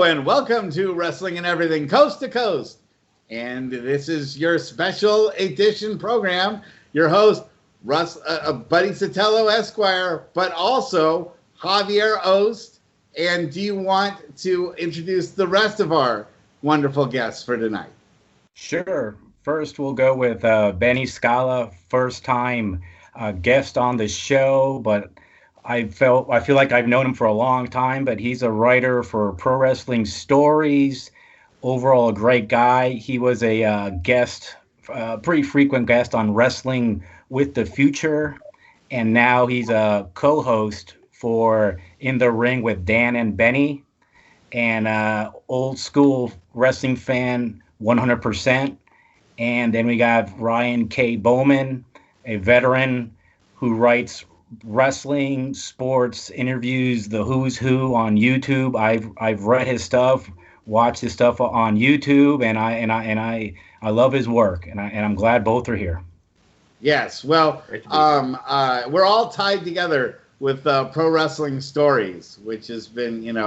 and welcome to Wrestling and Everything Coast to Coast. And this is your special edition program. Your host, Buddy Sotello, Esquire, but also Javier Ojst. And do you want to introduce the rest of our wonderful guests for tonight? Sure. First, we'll go with Benny Scala, first time guest on the show, but I feel like I've known him for a long time, but he's a writer for Pro Wrestling Stories. Overall, a great guy. He was a guest, pretty frequent guest on Wrestling with the Future, and now he's a co-host for In the Ring with Dan and Benny, and old school wrestling fan, 100%. And then we got Ryan K. Bowman, a veteran who writes wrestling, sports, interviews, the who's who on YouTube. I've read his stuff, watched his stuff on YouTube, and I love his work, and I'm glad both are here. Yes, well, we're all tied together with Pro Wrestling Stories, which has been,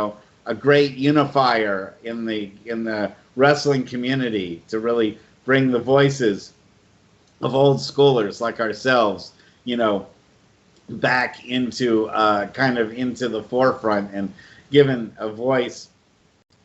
a great unifier in the wrestling community to really bring the voices of old schoolers like ourselves, back into kind of into the forefront and given a voice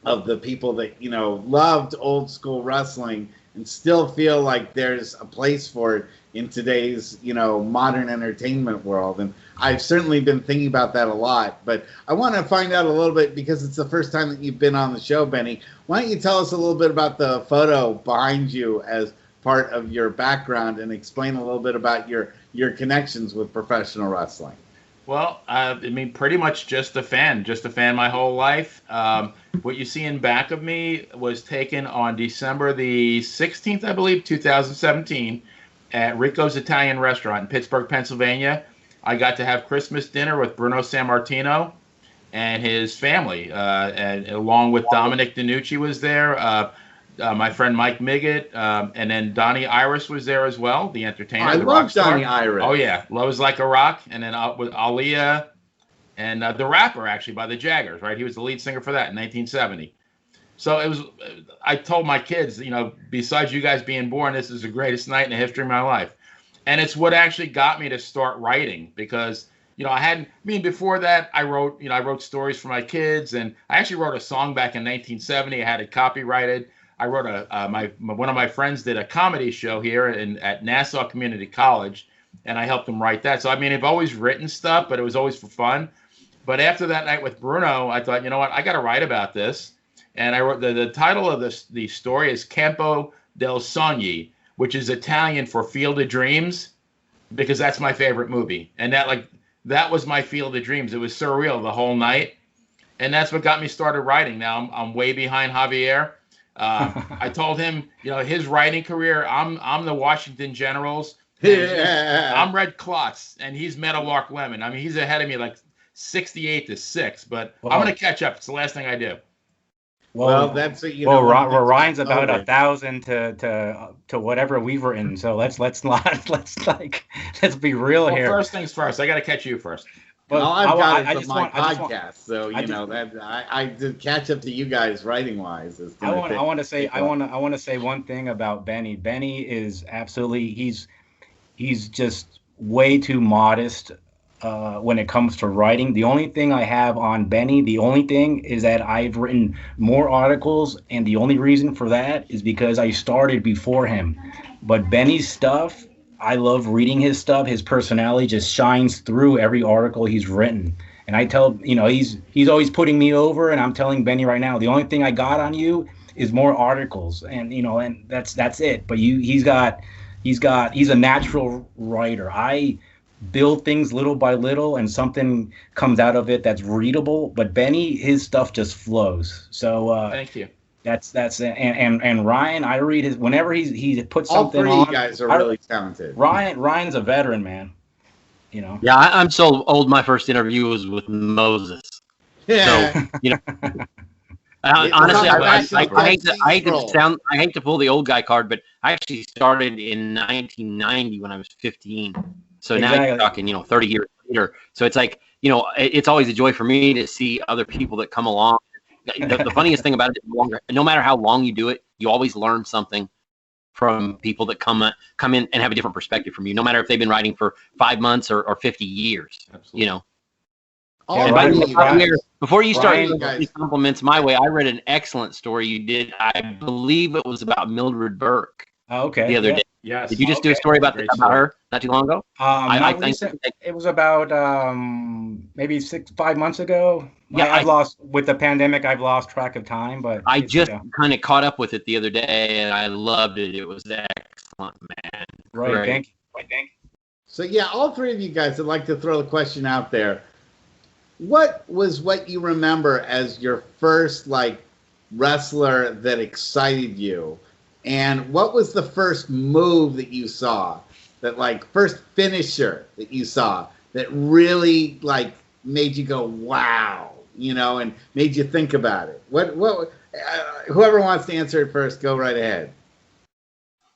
of the people that loved old school wrestling and still feel like there's a place for it in today's modern entertainment world. And I've certainly been thinking about that a lot, but I want to find out a little bit, because it's the first time that you've been on the show, Benny. Why don't you tell us a little bit about the photo behind you as part of your background and explain a little bit about your connections with professional wrestling? Well, pretty much just a fan my whole life. What you see in back of me was taken on December the 16th, I believe, 2017, at Rico's Italian Restaurant in Pittsburgh, Pennsylvania. I got to have Christmas dinner with Bruno Sammartino and his family, and along with Dominic DeNucci was there. My friend Mike Miggett, and then Donnie Iris was there as well, the entertainer. I love Donnie Iris. Oh, yeah. Love's Like a Rock. And then with Aaliyah and the rapper, actually, by the Jaggers, right? He was the lead singer for that in 1970. So it was. I told my kids, besides you guys being born, this is the greatest night in the history of my life. And it's what actually got me to start writing, because before that, I wrote stories for my kids, and I actually wrote a song back in 1970. I had it copyrighted. I wrote one of my friends did a comedy show here at Nassau Community College, and I helped him write that. So I've always written stuff, but it was always for fun. But after that night with Bruno, I thought, I got to write about this, and I wrote the title of the story is Campo del Sogni, which is Italian for Field of Dreams, because that's my favorite movie, and that was my Field of Dreams. It was surreal the whole night, and that's what got me started writing. Now I'm way behind Javier. I told him, his writing career, I'm the Washington Generals. I'm Red Klotz, and he's Meadowlark Lemon. He's ahead of me like 68-6, but I'm going to catch up. It's the last thing I do. Well, that's Ryan's about 1,000 to whatever we've written. So let's be real here. First things first. I got to catch you first. Well, I just want podcast, so I did catch up to you guys writing wise. I want to say one thing about Benny. Benny is absolutely he's just way too modest when it comes to writing. The only thing I have on Benny, is that I've written more articles, and the only reason for that is because I started before him. But Benny's stuff, I love reading his stuff. His personality just shines through every article he's written. And I tell, he's always putting me over, and I'm telling Benny right now, the only thing I got on you is more articles, and and that's it. But he's a natural writer. I build things little by little, and something comes out of it that's readable. But Benny, his stuff just flows. So thank you. That's and Ryan, I read his whenever he puts something on. All three guys are really talented. Ryan's a veteran, man. Yeah, I'm so old. My first interview was with Moses. Yeah. So honestly, I hate to pull the old guy card, but I actually started in 1990 when I was 15. So now you're talking, 30 years later. So it's like, it's always a joy for me to see other people that come along the funniest thing about it is no matter how long you do it, you always learn something from people that come in and have a different perspective from you, no matter if they've been writing for 5 months or 50 years. Absolutely. You know. All And by the way, Brian, Javier, before you start Brian, giving these compliments my way, I read an excellent story you did. I believe it was about Mildred Burke Okay. the other day. Yes. Did you just do a story about her not too long ago? I Not think recent. It was about maybe 5 months ago. Yeah, I've lost with the pandemic. I've lost track of time, but I just kind of caught up with it the other day, and I loved it. It was excellent, man. Right. Great. Thank you. So yeah, all three of you guys, I'd like to throw the question out there. What you remember as your first like wrestler that excited you? And what was the first move that you saw, that like first finisher that you saw that really like made you go, wow, you know, and made you think about it? Whoever wants to answer it first, go right ahead.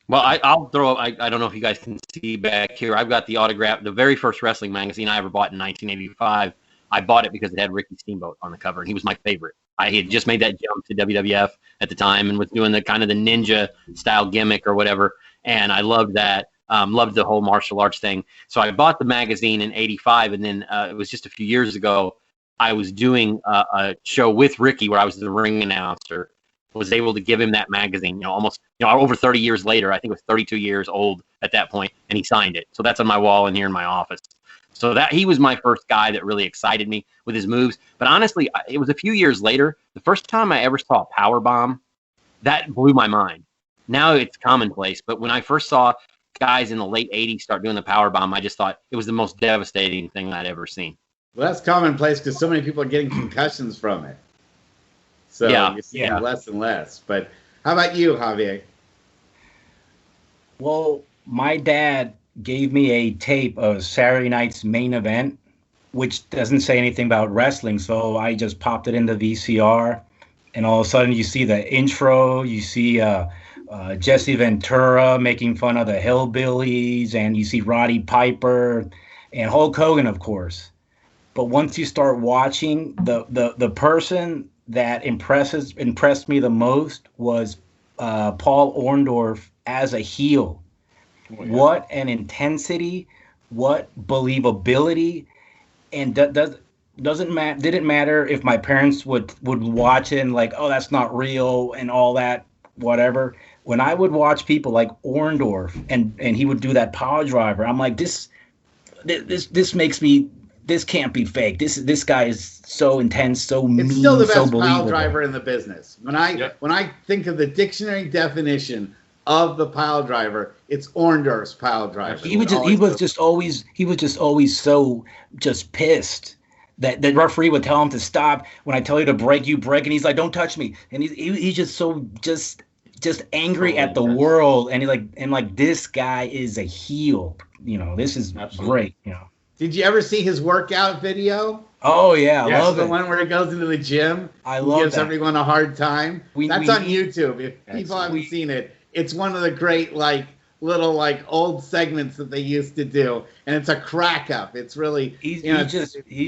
Well, I'll throw. I don't know if you guys can see back here. I've got the autograph, the very first wrestling magazine I ever bought in 1985. I bought it because it had Ricky Steamboat on the cover, and he was my favorite. I had just made that jump to WWF at the time and was doing the kind of the ninja style gimmick or whatever, and I loved that. Loved the whole martial arts thing. So I bought the magazine in '85, and then it was just a few years ago. I was doing a show with Ricky where I was the ring announcer. Was able to give him that magazine, almost, over 30 years later. I think it was 32 years old at that point, and he signed it. So that's on my wall in here in my office. So that he was my first guy that really excited me with his moves. But honestly, it was a few years later. The first time I ever saw a power bomb, that blew my mind. Now it's commonplace, but when I first saw guys in the late 80s start doing the power bomb, I just thought it was the most devastating thing I'd ever seen. Well, that's commonplace because so many people are getting concussions from it. So you're seeing less and less. But how about you, Javier? Well, my dad gave me a tape of Saturday night's Main Event, which doesn't say anything about wrestling. So I just popped it into VCR, and all of a sudden you see the intro, you see Jesse Ventura making fun of the Hillbillies, and you see Roddy Piper and Hulk Hogan, of course. But once you start watching, the person that impressed me the most was Paul Orndorff as a heel. Oh, yeah. What an intensity, what believability, and didn't matter if my parents would watch it and like, oh, that's not real and all that, whatever. When I would watch people like Orndorff and he would do that power driver, I'm like, this makes me. This can't be fake. This guy is so intense, so mean, it's still the best so believable. pile driver in the business. When I think of the dictionary definition of the pile driver, it's Orndorff's pile driver. He was just always so just pissed that the referee would tell him to stop. When I tell you to break, you break, and he's like, "Don't touch me," and he's just so just angry at the world, and he's like this guy is a heel. This is great. Did you ever see his workout video? Oh yeah, I love the it. one where he goes into the gym. I love gives that. everyone a hard time. That's on YouTube. If people haven't seen it, it's one of the great little old segments that they used to do, and it's a crack up. It's really he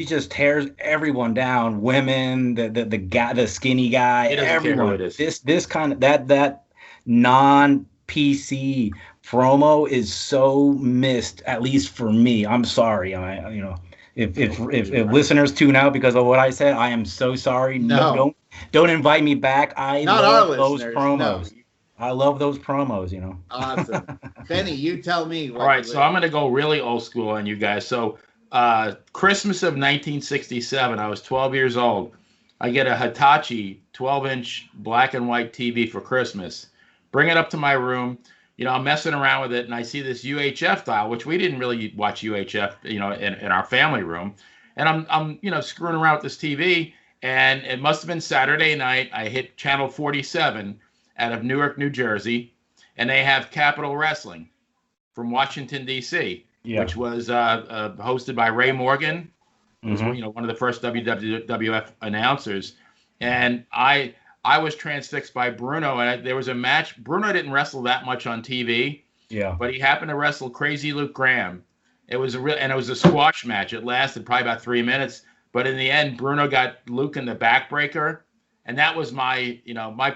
just tears everyone down. Women, the guy, the skinny guy, everyone. This kind of that non-PC promo is so missed, at least for me. I'm sorry. If listeners tune out because of what I said, I am so sorry. No, don't invite me back. I love those promos. No. I love those promos. Awesome. Benny, you tell me. All right, so I'm going to go really old school on you guys. So Christmas of 1967, I was 12 years old. I get a Hitachi 12-inch black and white TV for Christmas. Bring it up to my room. I'm messing around with it, and I see this UHF dial, which we didn't really watch UHF, in our family room. And I'm screwing around with this TV, and it must have been Saturday night. I hit channel 47 out of Newark, New Jersey, and they have Capital Wrestling from Washington, D.C., which was hosted by Ray Morgan, who was one of the first WWF announcers. And I was transfixed by Bruno, and there was a match. Bruno didn't wrestle that much on TV, but he happened to wrestle Crazy Luke Graham. It was a squash match. It lasted probably about 3 minutes, but in the end, Bruno got Luke in the backbreaker, And that was my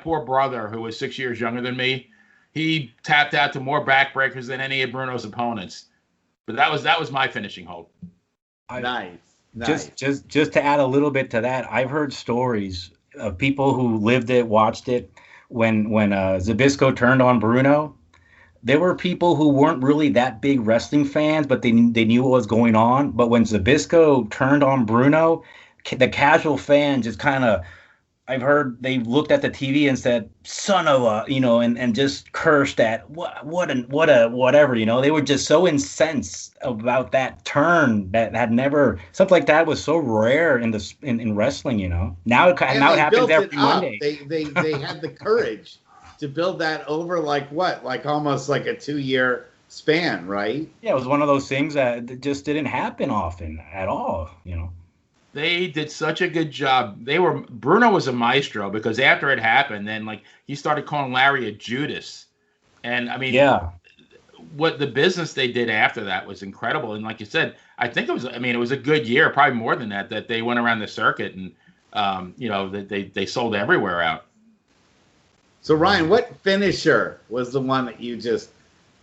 poor brother, who was 6 years younger than me. He tapped out to more backbreakers than any of Bruno's opponents. But that was my finishing hold. Nice. Just to add a little bit to that, I've heard stories of people who lived it, watched it. When Zbyszko turned on Bruno, there were people who weren't really that big wrestling fans, but they knew what was going on. But when Zbyszko turned on Bruno, the casual fan just kind of, I've heard they looked at the TV and said, "Son of a," and just cursed at whatever. They were just so incensed about that turn that had never, something like that was so rare in wrestling. Now it happens every Monday. They had the courage to build that over like almost like a 2-year span, right? Yeah, it was one of those things that just didn't happen often at all. They did such a good job. Bruno was a maestro, because after it happened, then he started calling Larry a Judas. And I mean, yeah, what the business they did after that was incredible. And like you said, I think it was a good year, probably more than that they went around the circuit and, that they sold everywhere out. So Ryan, what finisher was the one that you just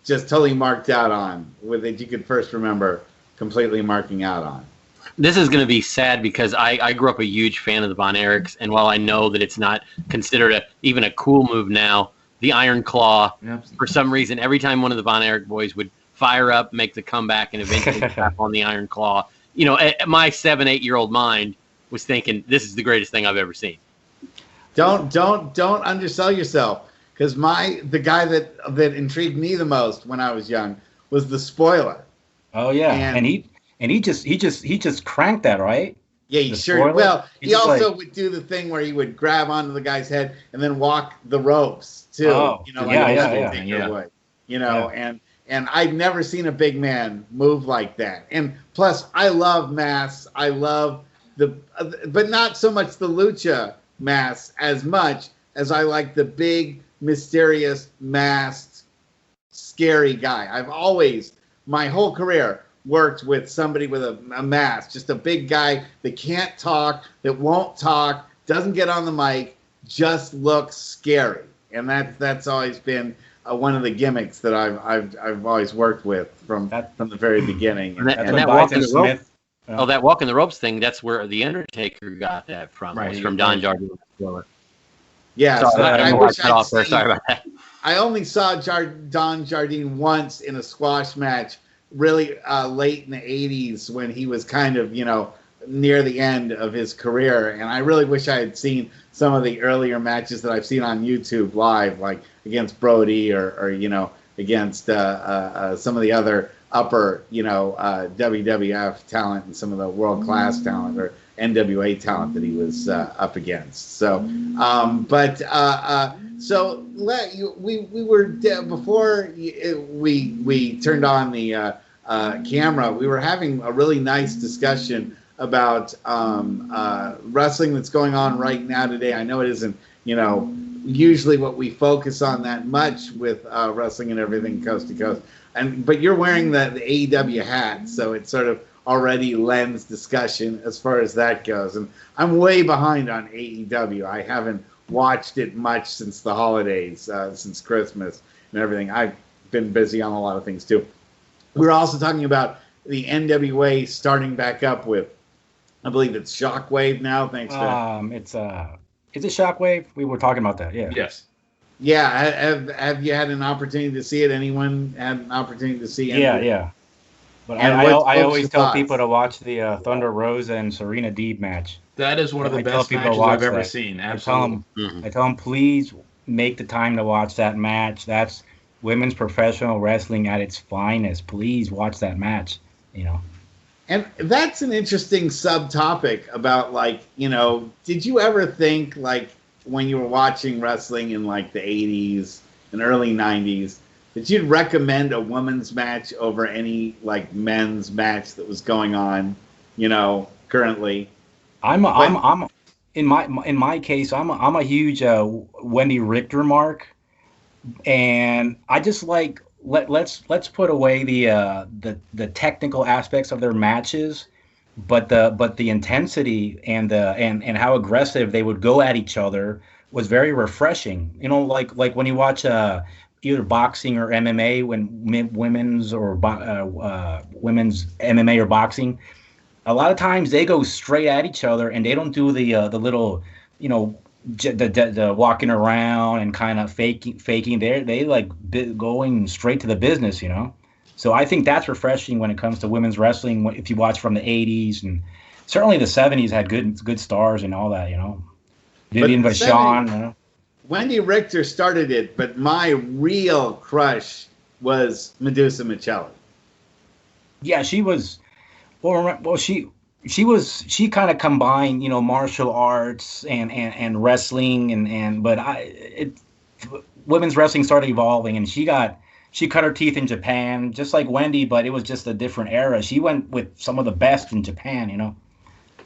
totally marked out on, that you could first remember completely marking out on? This is going to be sad because I grew up a huge fan of the Von Erichs, and while I know that it's not considered even a cool move now, the Iron Claw, for some reason, every time one of the Von Erich boys would fire up, make the comeback, and eventually tap on the Iron Claw, my 7-8-year-old mind was thinking, this is the greatest thing I've ever seen. Don't undersell yourself, because the guy that intrigued me the most when I was young was the Spoiler. Oh yeah, and he just cranked that, right? Yeah, he sure. Spoiler? Well, he also would do the thing where he would grab onto the guy's head and then walk the ropes too. Oh, Would, and I've never seen a big man move like that. And plus, I love masks. I love but not so much the lucha masks as much as I like the big, mysterious, masked, scary guy. I've always, my whole career, worked with somebody with a mask, just a big guy that can't talk, that won't talk, doesn't get on the mic, just looks scary. And that's always been one of the gimmicks that I've always worked with from the very beginning. And that walk in the ropes. Oh, that walk in the ropes thing, that's where the Undertaker got that from. Right, it was from Don Jardine. Yeah, so I wish I'd seen, sorry about that. I only saw Don Jardine once in a squash match, really late in the 80s, when he was kind of, near the end of his career. And I really wish I had seen some of the earlier matches that I've seen on YouTube live, like against Brody or against some of the other upper, WWF talent and some of the world-class talent or NWA talent that he was up against. So, we were before we turned on the camera, we were having a really nice discussion about wrestling that's going on right now today. I know it isn't, usually what we focus on that much with Wrestling and Everything Coast to Coast. But you're wearing the AEW hat, so it sort of already lends discussion as far as that goes. And I'm way behind on AEW. I haven't watched it much since the holidays, since Christmas and everything. I've been busy on a lot of things too. We're also talking about the NWA starting back up with, I believe it's Shockwave now. Thanks to is it Shockwave? We were talking about that. Yeah. Yes. Yeah. Have you had an opportunity to see it? Anyone had an opportunity to see it? Yeah. But I always tell people to watch the Thunder Rosa and Serena Deeb match. That is one of the best matches I've ever seen. Absolutely. I tell them, please make the time to watch that match. That's women's professional wrestling at its finest. Please watch that match. And that's an interesting subtopic about, did you ever think, when you were watching wrestling in, the 80s and early 90s, that you'd recommend a women's match over any, men's match that was going on, currently? I'm in my case, I'm a huge Wendy Richter mark, and I just let's put away the technical aspects of their matches but the intensity and and how aggressive they would go at each other was very refreshing. You know, like when you watch either boxing or MMA, when women's MMA or boxing, a lot of times they go straight at each other and they don't do the little, you know, the walking around and kind of faking. They like going straight to the business, you know. So I think that's refreshing when it comes to women's wrestling. If you watch from the '80s and certainly the '70s had good stars and all that, you know. Vivian Vachon, you know. Wendy Richter started it, but my real crush was Medusa Michelli. Yeah, she was. Well, she kind of combined, you know, martial arts and wrestling but women's wrestling started evolving and she cut her teeth in Japan just like Wendy, but it was just a different era. She went with some of the best in Japan, you know.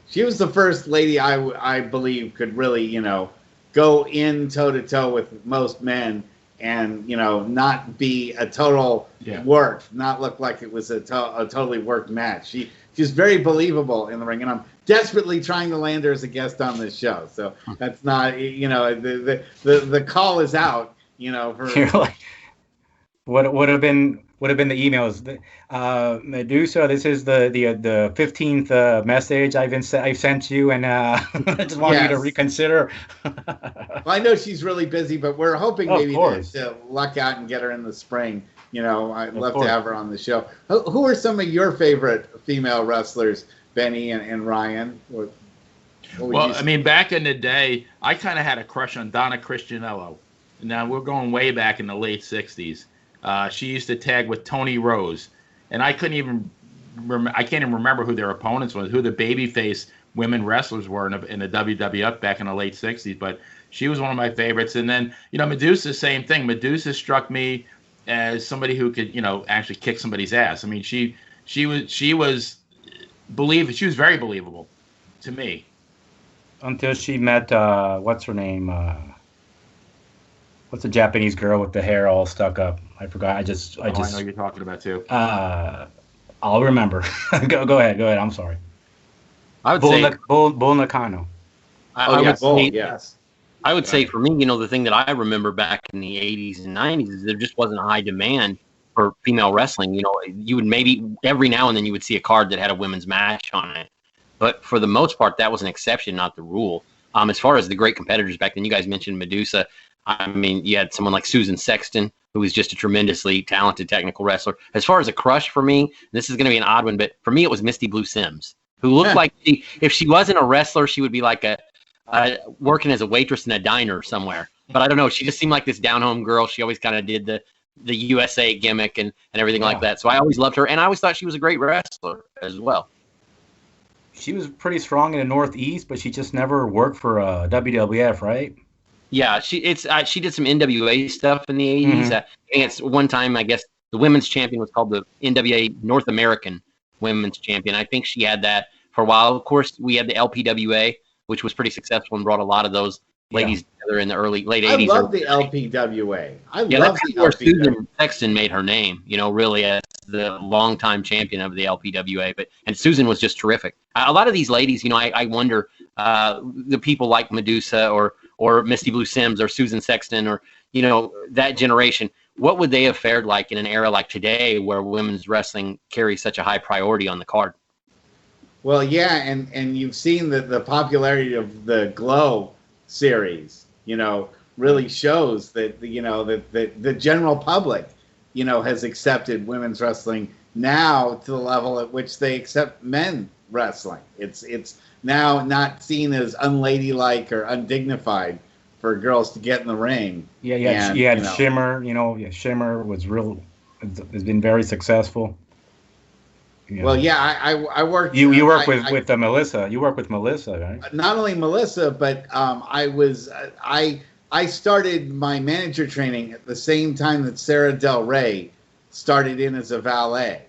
She was the first lady I believe could really, you know, go in toe to toe with most men and, you know, not be a total work, not look like it was a totally worked match. She's very believable in the ring, and I'm desperately trying to land her as a guest on this show. So that's not, you know, the call is out, you know. For you're like, what would have been the emails? Medusa, this is the 15th message I've sent you, and I just want you to reconsider. Well, I know she's really busy, but we're hoping maybe to luck out and get her in the spring. You know, I'd love to have her on the show. Who are some of your favorite female wrestlers, Benny and Ryan? Well, I mean, back in the day, I kind of had a crush on Donna Christianello. Now, we're going way back in the late 60s. She used to tag with Tony Rose. And I can't even remember who their opponents was, who the babyface women wrestlers were in the WWF back in the late 60s. But she was one of my favorites. And then, you know, Medusa, same thing. Medusa struck me as somebody who could, you know, actually kick somebody's ass. I mean, she was very believable to me. Until she met what's her name? What's the Japanese girl with the hair all stuck up? I forgot. I know you're talking about too. I'll remember. Go ahead. I'm sorry. I would say Bull Nakano. Yes. I would say for me, you know, the thing that I remember back in the 80s and 90s is there just wasn't a high demand for female wrestling. You know, you would maybe every now and then you would see a card that had a women's match on it. But for the most part, that was an exception, not the rule. As far as the great competitors back then, you guys mentioned Medusa. I mean, you had someone like Susan Sexton, who was just a tremendously talented technical wrestler. As far as a crush for me, this is going to be an odd one, but for me, it was Misty Blue Sims, who looked like if she wasn't a wrestler, she would be like working as a waitress in a diner somewhere. But I don't know. She just seemed like this down-home girl. She always kind of did the USA gimmick and everything like that. So I always loved her, and I always thought she was a great wrestler as well. She was pretty strong in the Northeast, but she just never worked for WWF, right? Yeah, she did some NWA stuff in the 80s. Mm-hmm. I think it's one time, I guess, the women's champion was called the NWA North American Women's Champion. I think she had that for a while. Of course, we had the LPWA, which was pretty successful and brought a lot of those ladies together in the late 80s. I love the LPWA. That's where Susan Sexton made her name, you know, really as the longtime champion of the LPWA. And Susan was just terrific. A lot of these ladies, you know, I wonder, the people like Medusa or Misty Blue Sims or Susan Sexton or, you know, that generation, what would they have fared like in an era like today where women's wrestling carries such a high priority on the card? Well, yeah, and you've seen the popularity of the Glow series, you know, really shows that, you know, that the general public, you know, has accepted women's wrestling now to the level at which they accept men wrestling. It's now not seen as unladylike or undignified for girls to get in the ring. Yeah, and, you know, Shimmer, you know, Shimmer has been very successful. Yeah. Well, yeah, I worked. You work with Melissa. You work with Melissa, right? Not only Melissa, but I started my manager training at the same time that Sarah Del Rey started in as a valet,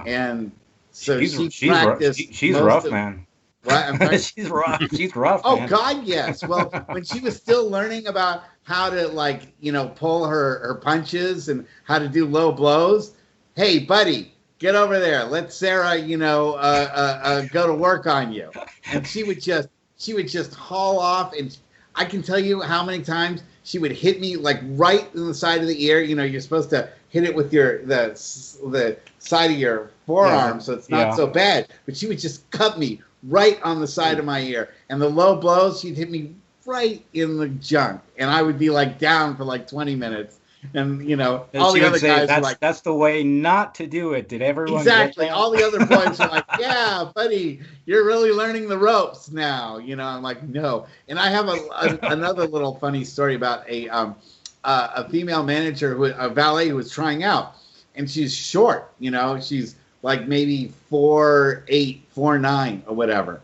and so she practiced. She's rough, man. What? She's rough. She's rough. Oh man. God, yes. Well, when she was still learning about how to, like, you know, pull her punches and how to do low blows. Hey, buddy. get over there. Let Sarah, go to work on you. And she would just haul off. And I can tell you how many times she would hit me like right in the side of the ear. You're supposed to hit it with the side of your forearm, so it's not so bad. But she would just cut me right on the side of my ear. And the low blows, she'd hit me right in the junk. And I would be like down for like 20 minutes. And all the other guys were like, "That's the way not to do it." Did everyone exactly? Get that? All the other boys were like, "Yeah, buddy, you're really learning the ropes now." I'm like, "No." And I have another little funny story about a female manager, a valet who was trying out, and she's short. She's like maybe 4'8", 4'9", or whatever,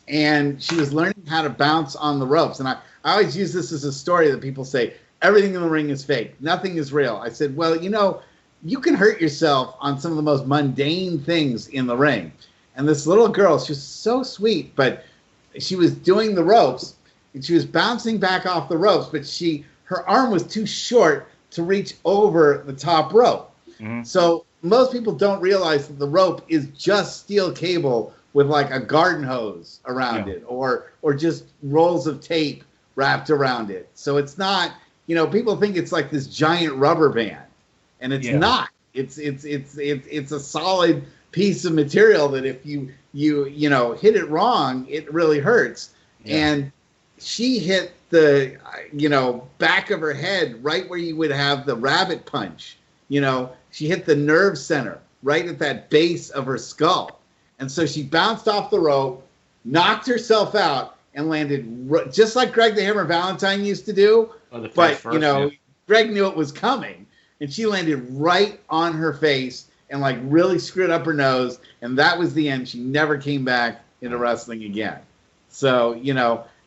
and she was learning how to bounce on the ropes. And I always use this as a story that people say, everything in the ring is fake. Nothing is real. I said, well, you can hurt yourself on some of the most mundane things in the ring. And this little girl, she was so sweet, but she was doing the ropes, and she was bouncing back off the ropes, but her arm was too short to reach over the top rope. Mm-hmm. So most people don't realize that the rope is just steel cable with like a garden hose around it, or just rolls of tape wrapped around it. So it's not... people think it's like this giant rubber band, and it's not. It's a solid piece of material that if you hit it wrong, it really hurts. Yeah. And she hit the back of her head right where you would have the rabbit punch. She hit the nerve center right at that base of her skull, and so she bounced off the rope, knocked herself out, and landed just like Greg the Hammer Valentine used to do. But Greg knew it was coming, and she landed right on her face and like really screwed up her nose, and that was the end. She never came back into wrestling again. So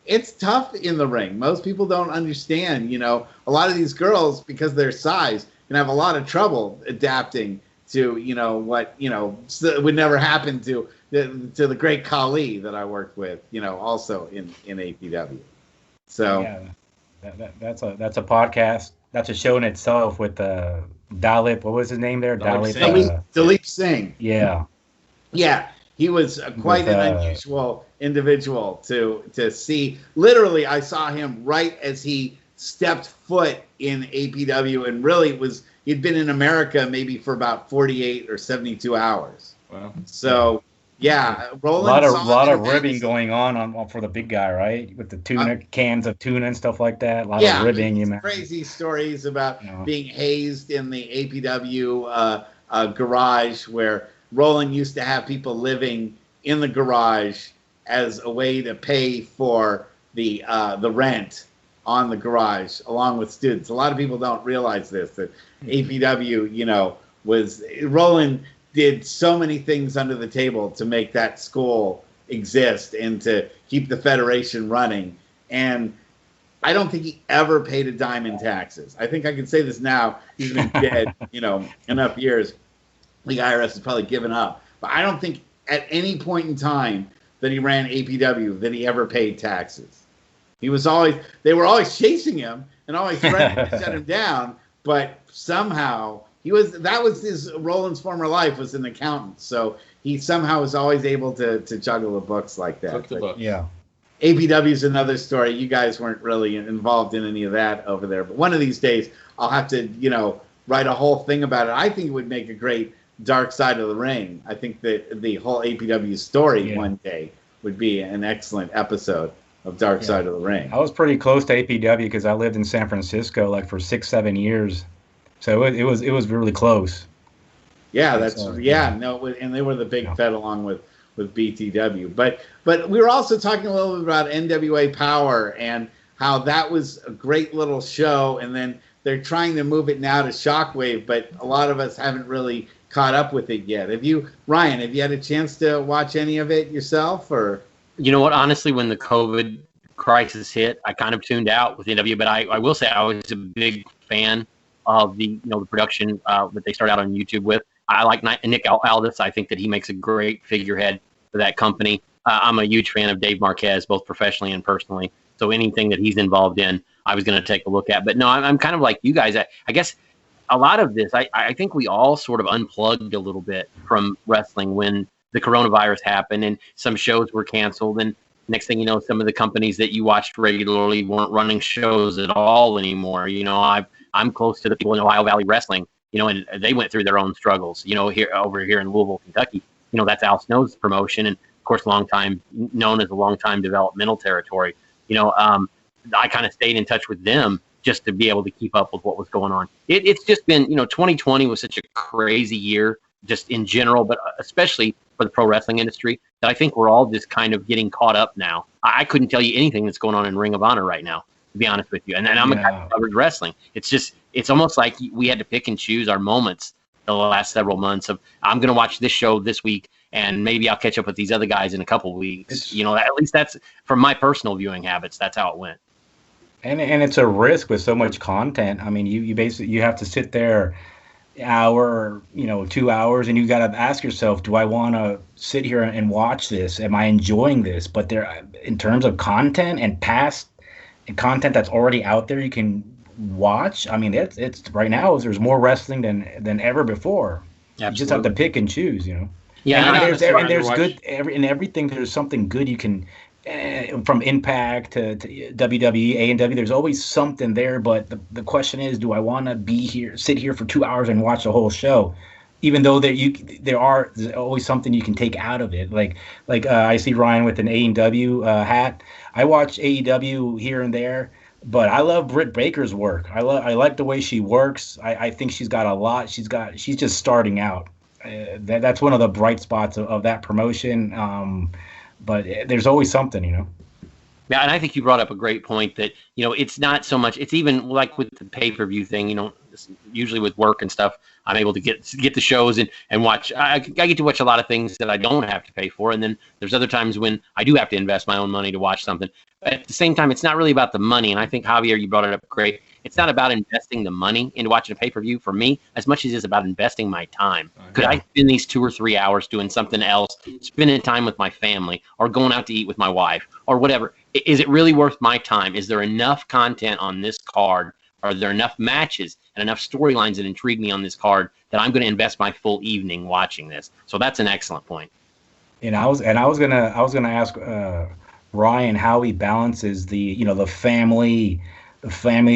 it's tough in the ring. Most people don't understand. A lot of these girls, because of their size, can have a lot of trouble adapting to what would never happen to the great Khali that I worked with. Also in APW. So. Yeah. That's a podcast. That's a show in itself with Dalip. What was his name there? Dalip Singh. Yeah. Yeah, he was quite an unusual individual to see. Literally, I saw him right as he stepped foot in APW, and really he'd been in America maybe for about 48 or 72 hours. Wow. So. Yeah, Roland. A lot of ribbing going on for the big guy, right? With the tuna cans of tuna and stuff like that. A lot of ribbing. Crazy stories about being hazed in the APW garage, where Roland used to have people living in the garage as a way to pay for the rent on the garage, along with students. A lot of people don't realize this, that APW, was Roland did so many things under the table to make that school exist and to keep the federation running. And I don't think he ever paid a dime in taxes. I think I can say this now. He's been dead, enough years. The IRS has probably given up. But I don't think at any point in time that he ran APW that he ever paid taxes. They were always chasing him and always threatening to shut him down. But somehow... that was his Roland's former life, was an accountant, so he somehow was always able to juggle the books like that. Yeah. APW is another story. You guys weren't really involved in any of that over there, but one of these days I'll have to, write a whole thing about it. I think it would make a great Dark Side of the Ring. I think that the whole APW story one day would be an excellent episode of Dark Side of the Ring. I was pretty close to APW because I lived in San Francisco like for 6-7 years. So it was really close. Yeah, and they were the big fed along with BTW. But we were also talking a little bit about NWA Power and how that was a great little show, and then they're trying to move it now to Shockwave, but a lot of us haven't really caught up with it yet. Ryan, have you had a chance to watch any of it yourself, or? You know what? Honestly, when the COVID crisis hit, I kind of tuned out with NWA, but I will say I was a big fan of the production that they start out on YouTube with. I like Nick Aldis. I think that he makes a great figurehead for that company. I'm a huge fan of Dave Marquez, both professionally and personally. So anything that he's involved in, I was going to take a look at. But no, I'm kind of like you guys. I guess a lot of this, I think we all sort of unplugged a little bit from wrestling when the coronavirus happened and some shows were canceled. And next thing you know, some of the companies that you watched regularly weren't running shows at all anymore. I'm close to the people in Ohio Valley Wrestling, and they went through their own struggles, over here in Louisville, Kentucky. That's Al Snow's promotion. And of course, known as a long-time developmental territory. I kind of stayed in touch with them just to be able to keep up with what was going on. It's just been, 2020 was such a crazy year just in general, but especially for the pro wrestling industry, that I think we're all just kind of getting caught up now. I couldn't tell you anything that's going on in Ring of Honor right now, to be honest with you. And I'm a guy who covered wrestling. It's almost like we had to pick and choose our moments the last several months of, I'm going to watch this show this week, and maybe I'll catch up with these other guys in a couple of weeks. At least that's from my personal viewing habits. That's how it went. And it's a risk with so much content. I mean, you basically have to sit there hour, 2 hours, and you got to ask yourself, do I want to sit here and watch this? Am I enjoying this? But there, in terms of content and past content that's already out there, you can watch. I mean, it's right now there's more wrestling than ever before. Absolutely. You just have to pick and choose, Yeah, and there's good in everything. There's something good you can. From Impact to WWE, A&W, there's always something there. But the question is, do I want to sit here for 2 hours and watch the whole show? Even though there's always something you can take out of it. Like I see Ryan with an A&W hat. I watch AEW here and there, but I love Britt Baker's work. I like the way she works. I think she's got a lot. She's just starting out. That's one of the bright spots of that promotion. But there's always something, Yeah, and I think you brought up a great point that, it's not so much, it's even like with the pay-per-view thing, usually with work and stuff, I'm able to get the shows and watch. I get to watch a lot of things that I don't have to pay for. And then there's other times when I do have to invest my own money to watch something. But at the same time, it's not really about the money. And I think, Javier, you brought it up great. It's not about investing the money into watching a pay-per-view for me as much as it's about investing my time. Could I spend these 2 or 3 hours doing something else, spending time with my family or going out to eat with my wife or whatever? Is it really worth my time? Is there enough content on this card? Are there enough matches and enough storylines that intrigue me on this card that I'm going to invest my full evening watching this? So that's an excellent point. And I was gonna ask Ryan how he balances the family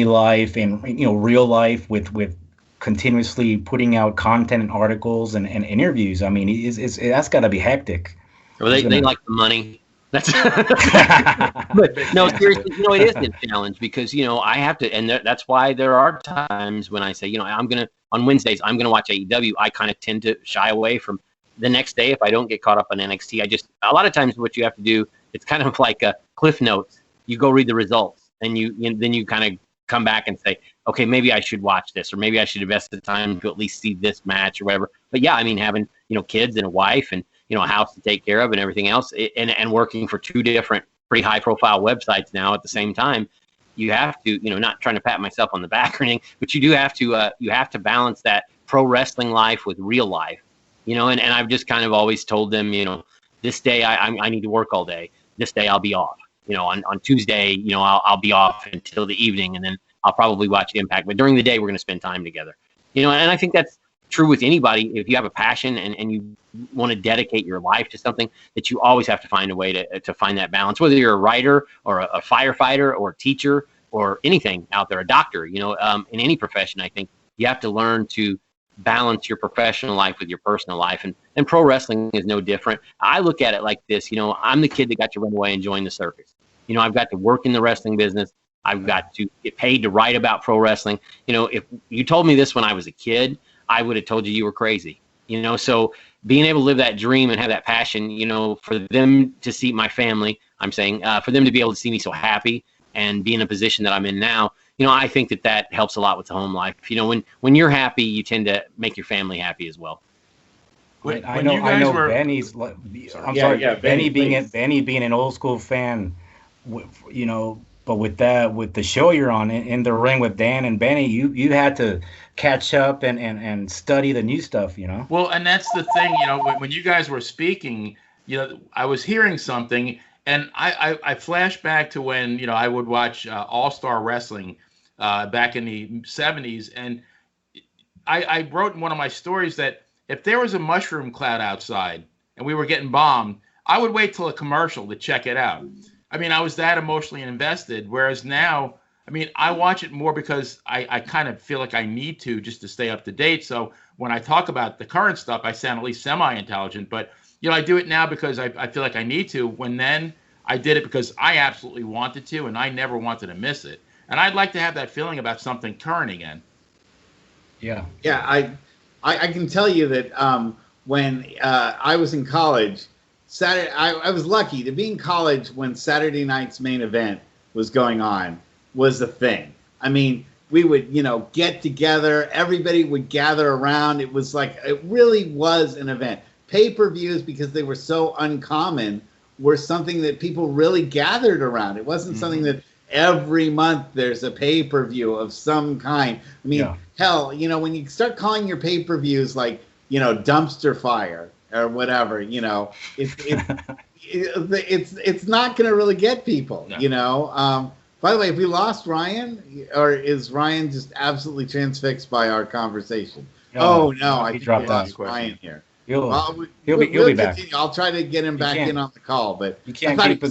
life and real life with continuously putting out content and articles and interviews. I mean, that's got to be hectic. Well, they like the money. That's but no, seriously, it is a challenge because I have to, and that's why there are times when I say, on Wednesdays I'm gonna watch AEW. I kind of tend to shy away from the next day if I don't get caught up on NXT. A lot of times what you have to do, it's kind of like a Cliff Notes. You go read the results. And then you kind of come back and say, okay, maybe I should watch this, or maybe I should invest the time to at least see this match or whatever. But yeah, I mean, having kids and a wife and a house to take care of and everything else, and working for 2 different pretty high profile websites now at the same time, you have to not trying to pat myself on the back or anything, but you do have to balance that pro wrestling life with real life, and I've just kind of always told them, this day I need to work all day. This day I'll be off. On Tuesday, I'll be off until the evening, and then I'll probably watch Impact. But during the day, we're going to spend time together. And I think that's true with anybody. If you have a passion and you want to dedicate your life to something, that you always have to find a way to find that balance. Whether you're a writer or a firefighter or a teacher or anything out there, a doctor, in any profession, I think you have to learn to balance your professional life with your personal life. And pro wrestling is no different. I look at it like this, I'm the kid that got to run away and join the circus. I've got to work in the wrestling business. I've got to get paid to write about pro wrestling. If you told me this when I was a kid, I would have told you were crazy. So being able to live that dream and have that passion, for them to see my family, I'm saying, for them to be able to see me so happy and be in a position that I'm in now, I think that helps a lot with the home life. When you're happy, you tend to make your family happy as well. I know Benny's. Benny being an old school fan, but with the show you're on in the ring with Dan and Benny, you had to catch up and study the new stuff. Well, and that's the thing. When you guys were speaking, I was hearing something, and I flash back to when I would watch All Star Wrestling back in the 70s, and I wrote in one of my stories that if there was a mushroom cloud outside and we were getting bombed, I would wait till a commercial to check it out. I mean, I was that emotionally invested. Whereas now, I mean, I watch it more because I kind of feel like I need to just to stay up to date. So when I talk about the current stuff, I sound at least semi-intelligent. But, you know, I do it now because I feel like I need to. When then I did it because I absolutely wanted to, and I never wanted to miss it. And I'd like to have that feeling about something current again. Yeah. Yeah, I can tell you that when I was in college, Saturday, I was lucky to be in college when Saturday night's main event was going on, was a thing. I mean, we would, you know, get together, everybody would gather around. It was like, it really was an event. Pay-per-views, because they were so uncommon, were something that people really gathered around. It wasn't something that every month there's a pay-per-view of some kind. I mean, hell, you know, when you start calling your pay-per-views like, you know, dumpster fire or whatever, you know, it's not going to really get people, you know. By the way, have we lost Ryan, or is Ryan just absolutely transfixed by our conversation? No, I think we lost Ryan here. He'll be back. I'll try to get him back in on the call, but you can't keep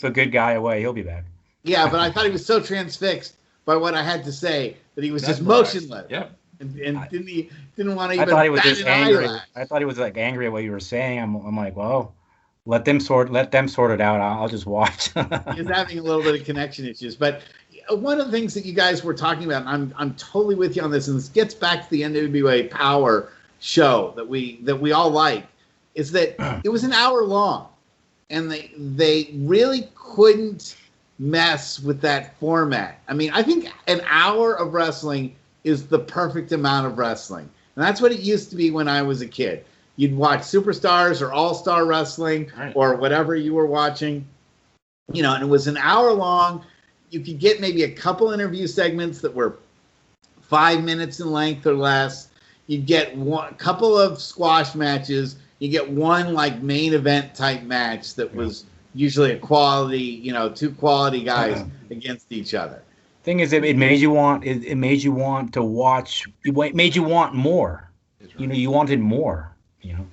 a good guy away. He'll be back. Yeah, but I thought he was so transfixed by what I had to say that he was just motionless. Yep. And didn't want to even. I thought he was just angry. Eyelash. I thought he was like angry at what you were saying. I'm like, well, let them sort it out. I'll just watch. He's having a little bit of connection issues, but one of the things that you guys were talking about, and I'm totally with you on this, and this gets back to the NWA Power show that we all like, is that it was an hour long, and they really couldn't mess with that format. I mean, I think an hour of wrestling is the perfect amount of wrestling, and that's what it used to be when I was a kid. You'd watch Superstars or All-Star Wrestling or whatever you were watching, you know, and it was an hour long. You could get maybe a couple interview segments that were 5 minutes in length or less. You'd get a couple of squash matches. You get one like main event type match that was usually a quality, you know, two quality guys against each other. Thing is, it made you want to watch. It made you want more. You know, you wanted more. You know.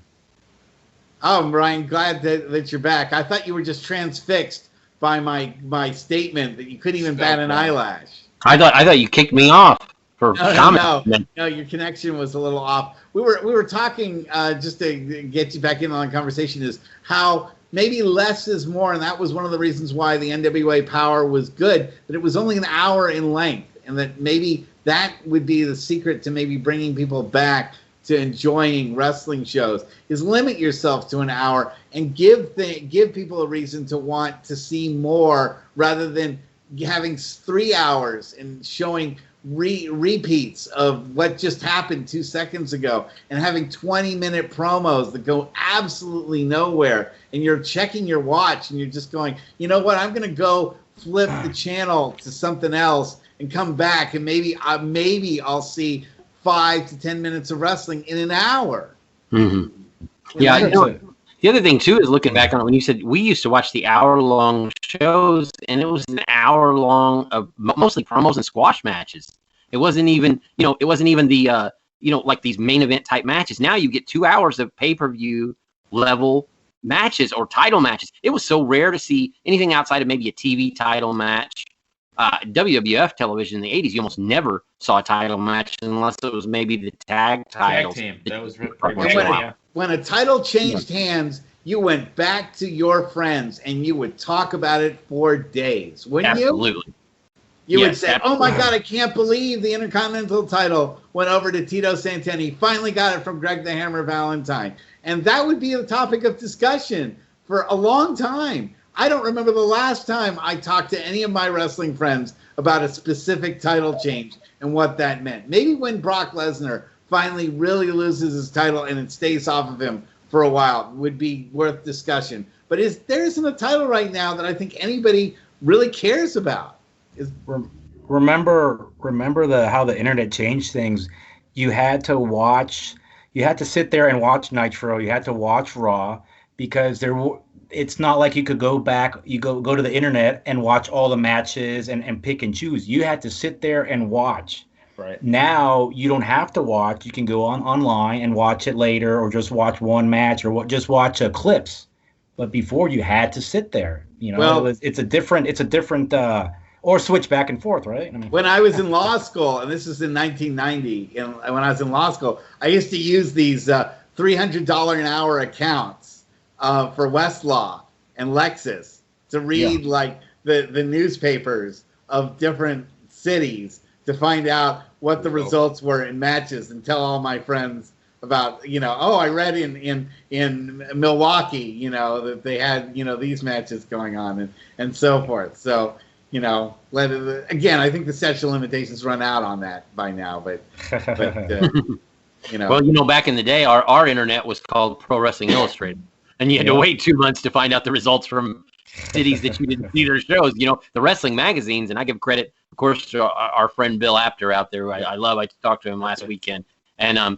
Oh, Brian, glad that you're back. I thought you were just transfixed by my statement that you couldn't even bat an eyelash. I thought you kicked me off for comment. No, your connection was a little off. We were talking just to get you back in on the conversation, is how maybe less is more, and that was one of the reasons why the NWA Power was good, that it was only an hour in length, and that maybe that would be the secret to maybe bringing people back to enjoying wrestling shows, is limit yourself to an hour and give people a reason to want to see more, rather than having 3 hours and showing repeats of what just happened 2 seconds ago, and having 20-minute promos that go absolutely nowhere, and you're checking your watch and you're just going, you know what, I'm going to go flip the channel to something else and come back, and maybe I'll see 5 to 10 minutes of wrestling in an hour. Yeah, the other thing too is looking back on it, when you said we used to watch the hour-long shows, and it was an hour-long of mostly promos and squash matches. It wasn't even, the like these main event type matches. Now you get 2 hours of pay-per-view level matches or title matches. It was so rare to see anything outside of maybe a TV title match. WWF television in the 80s, you almost never saw a title match unless it was maybe the tag titles. Tag team. That was pretty when a title changed hands, you went back to your friends and you would talk about it for days, wouldn't you? Absolutely. You would say, oh my God, I can't believe the Intercontinental title went over to Tito Santana. He finally got it from Greg the Hammer Valentine. And that would be the topic of discussion for a long time. I don't remember the last time I talked to any of my wrestling friends about a specific title change and what that meant. Maybe when Brock Lesnar finally really loses his title and it stays off of him for a while would be worth discussion. But there isn't a title right now that I think anybody really cares about. Remember how the internet changed things. You had to sit there and watch Nitro. You had to watch Raw, because it's not like you could go back, you go to the internet and watch all the matches and pick and choose. You had to sit there and watch. Right. Now you don't have to watch. You can go online and watch it later, or just watch one match, or just watch clips. But before you had to sit there. Well, it's a different or switch back and forth, right? I mean, when I was in law school, and this was in 1990, and when I was in law school, I used to use these $300 an hour accounts for Westlaw and Lexis to read like the newspapers of different cities to find out what the results were in matches, and tell all my friends about, I read in Milwaukee, that they had, these matches going on, and so forth. So, again, I think the statute of limitations run out on that by now, but Well, back in the day, our internet was called Pro Wrestling Illustrated, and you had to wait 2 months to find out the results from cities that you didn't see their shows. The wrestling magazines, and I give credit, of course, to our friend Bill Apter out there, who I love. I talked to him last weekend, and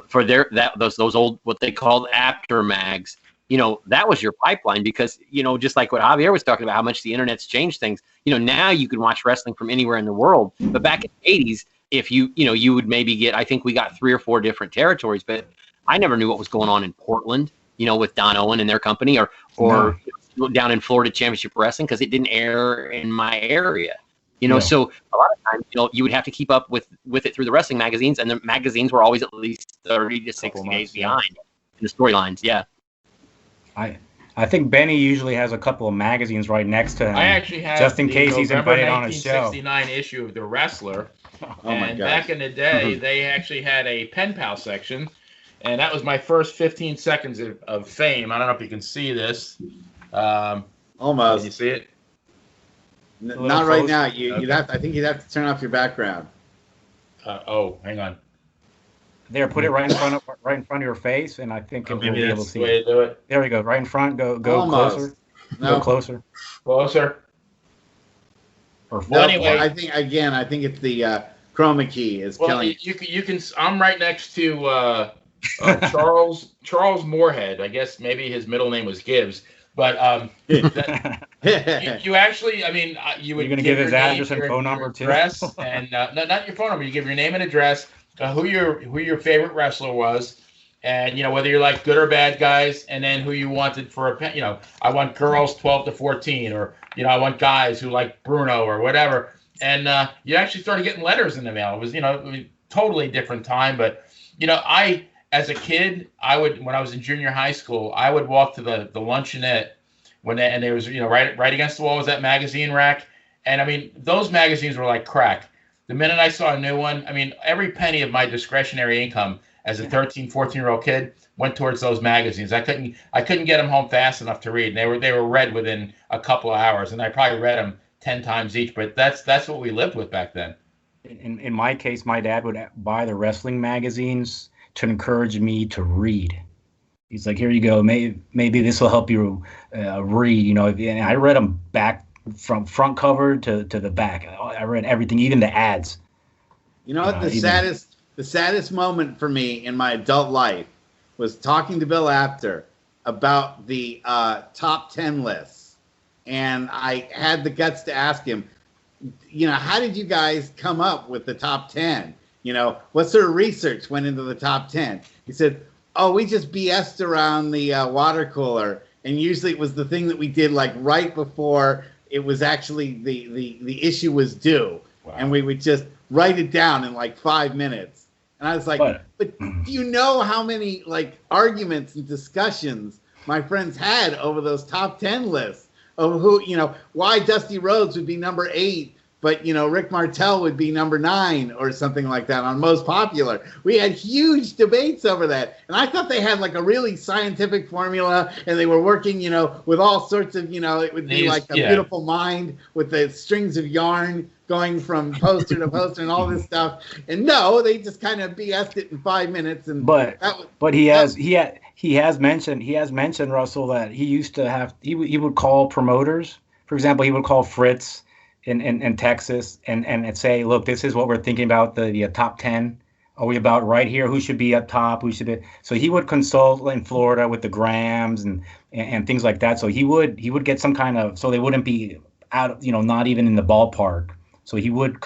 for those old, what they called Apter mags, that was your pipeline, because just like what Javier was talking about, how much the internet's changed things. Now you can watch wrestling from anywhere in the world, but back in the 80s, if you would maybe get, I think we got 3 or 4 different territories, but I never knew what was going on in Portland, with Don Owen and their company, or down in Florida Championship Wrestling, because it didn't air in my area. So a lot of times, you would have to keep up with it through the wrestling magazines, and the magazines were always at least 30 to 60 days behind in the storylines. Yeah. I think Benny usually has a couple of magazines right next to him. I actually have just in case he's invited on a show. 1969 issue of The Wrestler. My God. Back in the day, they actually had a pen pal section, and that was my first 15 seconds of fame. I don't know if you can see this. Almost. Can you see it? Not right now. I think you'd have to turn off your background. Hang on. There, put it right in front of your face, and I think you'll be able to see the way to do it. There we go, right in front. Go Almost. closer. No. Go closer. Closer. No, anyway, I think it's the chroma key is killing. You can. I'm right next to Charles Moorhead. I guess maybe his middle name was Gibbs. But you actually, you would. You're gonna give his address and phone number too. Address and not your phone number. You give your name and address, who your favorite wrestler was, and whether you like good or bad guys, and then who you wanted for a I want girls 12 to 14, or I want guys who like Bruno or whatever. And you actually started getting letters in the mail. It was a totally different time, but I. As a kid, when I was in junior high school, I would walk to the luncheonette and there was right against the wall was that magazine rack, and those magazines were like crack. The minute I saw a new one, every penny of my discretionary income as a 13, 14-year-old kid went towards those magazines. I couldn't get them home fast enough to read. And they were read within a couple of hours, and I probably read them 10 times each. But that's what we lived with back then. In my case, my dad would buy the wrestling magazines to encourage me to read. He's like, here you go. Maybe this will help you read. And I read them back from front cover to the back. I read everything, even the ads. You know what? The saddest moment for me in my adult life was talking to Bill Apter about the top 10 lists. And I had the guts to ask him, how did you guys come up with the top 10? What sort of research went into the top 10? He said, we just BS'd around the water cooler. And usually it was the thing that we did like right before it was actually the issue was due. Wow. And we would just write it down in like 5 minutes. And I was like, but do you know how many like arguments and discussions my friends had over those top 10 lists of who, why Dusty Rhodes would be number 8, but, Rick Martel would be number 9 or something like that on most popular. We had huge debates over that. And I thought they had like a really scientific formula, and they were working, with all sorts of, it would be like a beautiful mind with the strings of yarn going from poster to poster and all this stuff. And no, they just kind of BS'd it in 5 minutes. And but he has mentioned, Russell, that he used to have, he would call promoters. For example, he would call Fritz in Texas and say, look, this is what we're thinking about the top 10. Are we about right here? Who should be up top? Who should be? So he would consult in Florida with the Grams and things like that. So he would get some kind of, so they wouldn't be out, not even in the ballpark. So he would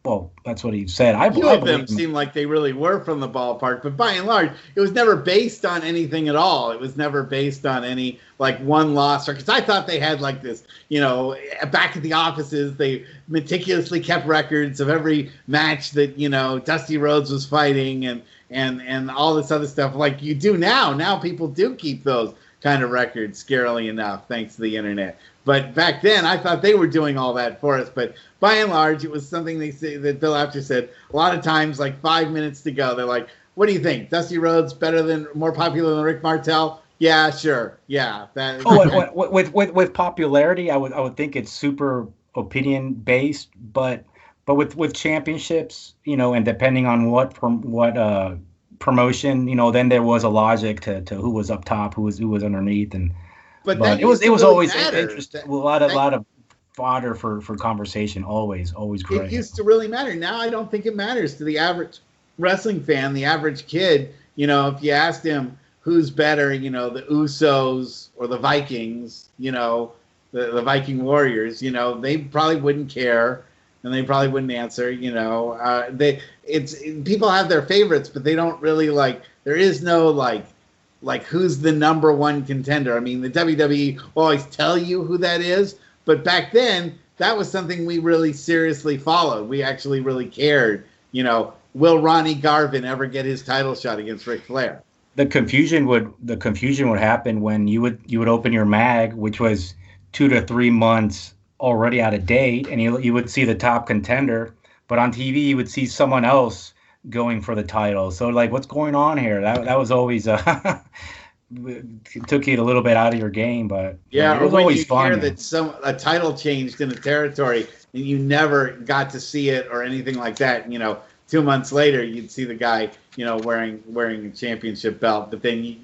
Well, that's what he said. A few of them seemed like they really were from the ballpark, but by and large, it was never based on anything at all. It was never based on any like one loss, because I thought they had like this, back at the offices, they meticulously kept records of every match that Dusty Rhodes was fighting and all this other stuff like you do now. Now people do keep those kind of records, scarily enough, thanks to the internet. But back then, I thought they were doing all that for us. But by and large, it was something they say that Bill Apter said a lot of times, like 5 minutes to go. They're like, "What do you think? Dusty Rhodes more popular than Rick Martel?" Yeah, sure. Yeah. With popularity, I would think it's super opinion based, but with championships, and depending on what promotion, then there was a logic to who was up top, who was underneath, But it was really always interesting. A lot of fodder for conversation. Always great. It used to really matter. Now I don't think it matters to the average wrestling fan, the average kid. If you asked him who's better, the Usos or the Vikings, the Viking Warriors, they probably wouldn't care, and they probably wouldn't answer. People have their favorites, but they don't really like. There is no like who's the number one contender. I mean, the WWE will always tell you who that is, but back then, that was something we really seriously followed. We actually really cared. Will Ronnie Garvin ever get his title shot against Ric Flair? The confusion would happen when you would open your mag, which was 2 to 3 months already out of date, and you would see the top contender, but on TV you would see someone else going for the title. So like, what's going on here? That was always it took you a little bit out of your game, but yeah, it was always fun. Hear that a title changed in a territory and you never got to see it or anything like that. 2 months later you'd see the guy wearing a championship belt. But then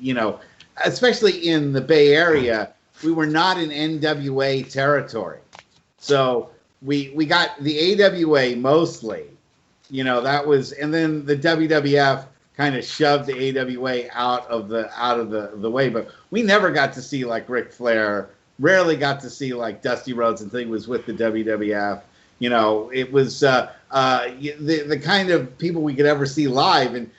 especially in the Bay Area, we were not in NWA territory, so we got the AWA mostly. That was, and then the WWF kind of shoved the AWA out of the way, but we never got to see like Ric Flair, rarely got to see like Dusty Rhodes until he was with the WWF. It was the kind of people we could ever see live, and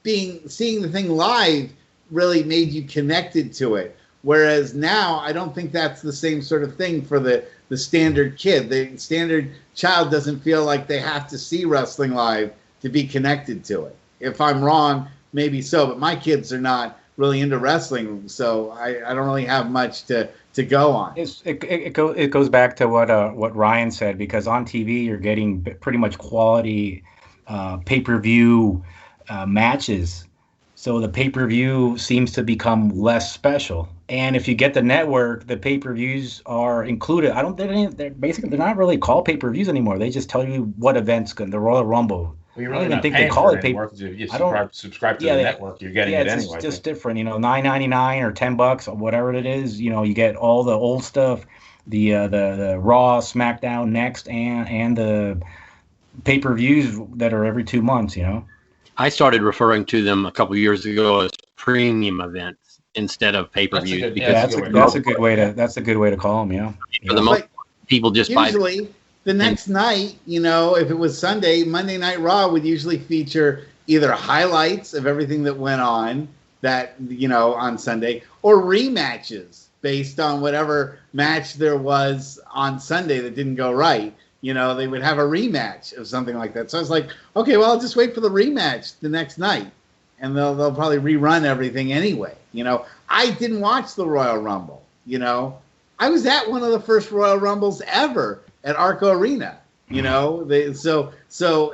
seeing the thing live really made you connected to it. Whereas now, I don't think that's the same sort of thing for the standard kid. The standard child doesn't feel like they have to see wrestling live to be connected to it. If I'm wrong, maybe so, but my kids are not really into wrestling, so I don't really have much to go on. It goes back to what Ryan said, because on TV you're getting pretty much quality pay-per-view matches. So the pay-per-view seems to become less special. And if you get the network, the pay-per-views are included. They're not really called pay-per-views anymore. They just tell you what event's going. The Royal Rumble. Well, you're really not think they call it pay-per-view. You subscribe to the network, you're getting it anyway. It's just different, $9.99 or $10 or whatever it is. You get all the old stuff, the Raw, SmackDown, Next, and the pay-per-views that are every 2 months. I started referring to them a couple of years ago as premium events instead of pay-per-views. That's a good way to call them. Yeah. For the most people just usually the next night, if it was Sunday, Monday Night Raw would usually feature either highlights of everything that went on on Sunday, or rematches based on whatever match there was on Sunday that didn't go right. They would have a rematch of something like that. So I was like, okay, well, I'll just wait for the rematch the next night, and they'll probably rerun everything anyway. I didn't watch the Royal Rumble. I was at one of the first Royal Rumbles ever at Arco Arena. So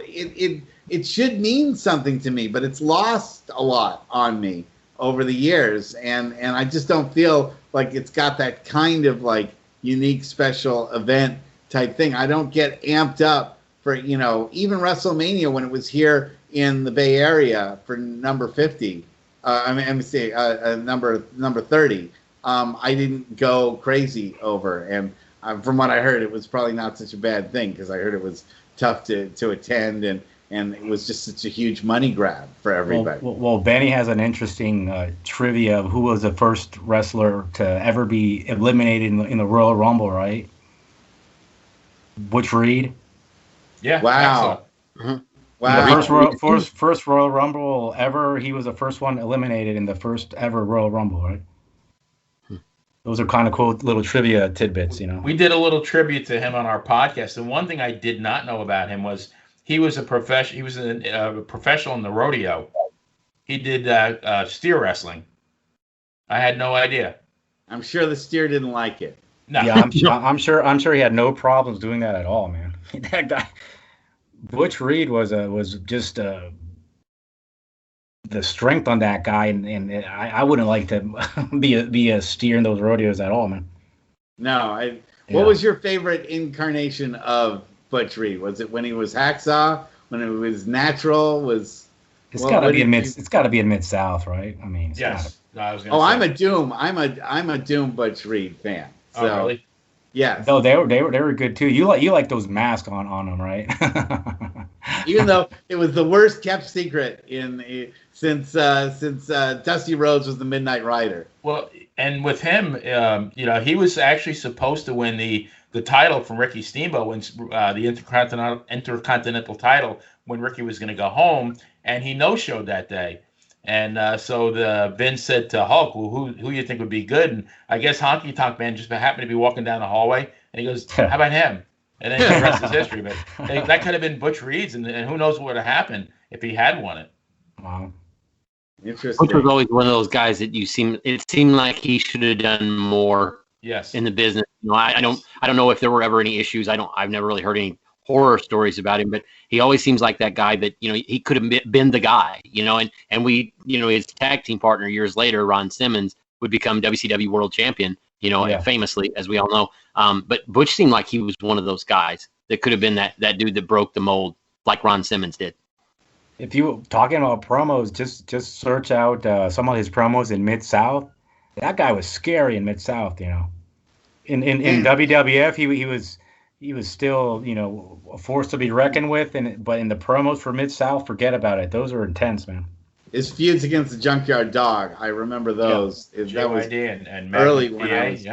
it should mean something to me, but it's lost a lot on me over the years, and I just don't feel like it's got that kind of like unique special event type thing. I don't get amped up for, even WrestleMania when it was here in the Bay Area for number 50. Number 30. I didn't go crazy over, and from what I heard, it was probably not such a bad thing, because I heard it was tough to attend, and it was just such a huge money grab for everybody. Well, Benny has an interesting trivia of who was the first wrestler to ever be eliminated in the Royal Rumble, right? Butch Reed. Yeah. Wow. Mm-hmm. Wow. The first Royal Rumble ever. He was the first one eliminated in the first ever Royal Rumble, right? Those are kind of cool little trivia tidbits, you know. We did a little tribute to him on our podcast, and one thing I did not know about him was he was a professional. He was a professional in the rodeo. He did steer wrestling. I had no idea. I'm sure the steer didn't like it. No. Yeah, I'm sure he had no problems doing that at all, man. That guy, Butch Reed, was just the strength on that guy, and I wouldn't like to be a steer in those rodeos at all, man. No, What was your favorite incarnation of Butch Reed? Was it when he was Hacksaw? When it was natural? It's got to be in Mid-South, right? I mean, yes. I'm a Doom Butch Reed fan. So, oh, really? Yes. No, they were good too. You like those masks on them, right? Even though it was the worst kept secret since Dusty Rhodes was the Midnight Rider. Well, and with him, he was actually supposed to win the title from Ricky Steamboat, when the Intercontinental title, when Ricky was going to go home, and he no-showed that day. And so Vince said to Hulk, well, who you think would be good? And I guess Honky Tonk Man just happened to be walking down the hallway, and he goes, how about him? And then the rest is history. But that could have been Butch Reed's, and who knows what would have happened if he had won it. Wow. Interesting. Butch was always one of those guys that it seemed like he should have done more. Yes. In the business. I don't know if there were ever any issues. I've never really heard any horror stories about him, but he always seems like that guy that, he could have been the guy, and we, his tag team partner years later, Ron Simmons, would become WCW World Champion, famously, as we all know. But Butch seemed like he was one of those guys that could have been that dude that broke the mold like Ron Simmons did. If you talking about promos, just search out some of his promos in Mid-South. That guy was scary in Mid-South, In WWF, he was still, a force to be reckoned with, but in the promos for Mid-South, forget about it. Those are intense, man. His feuds against the Junkyard Dog, I remember those. Yeah. That was and early when I was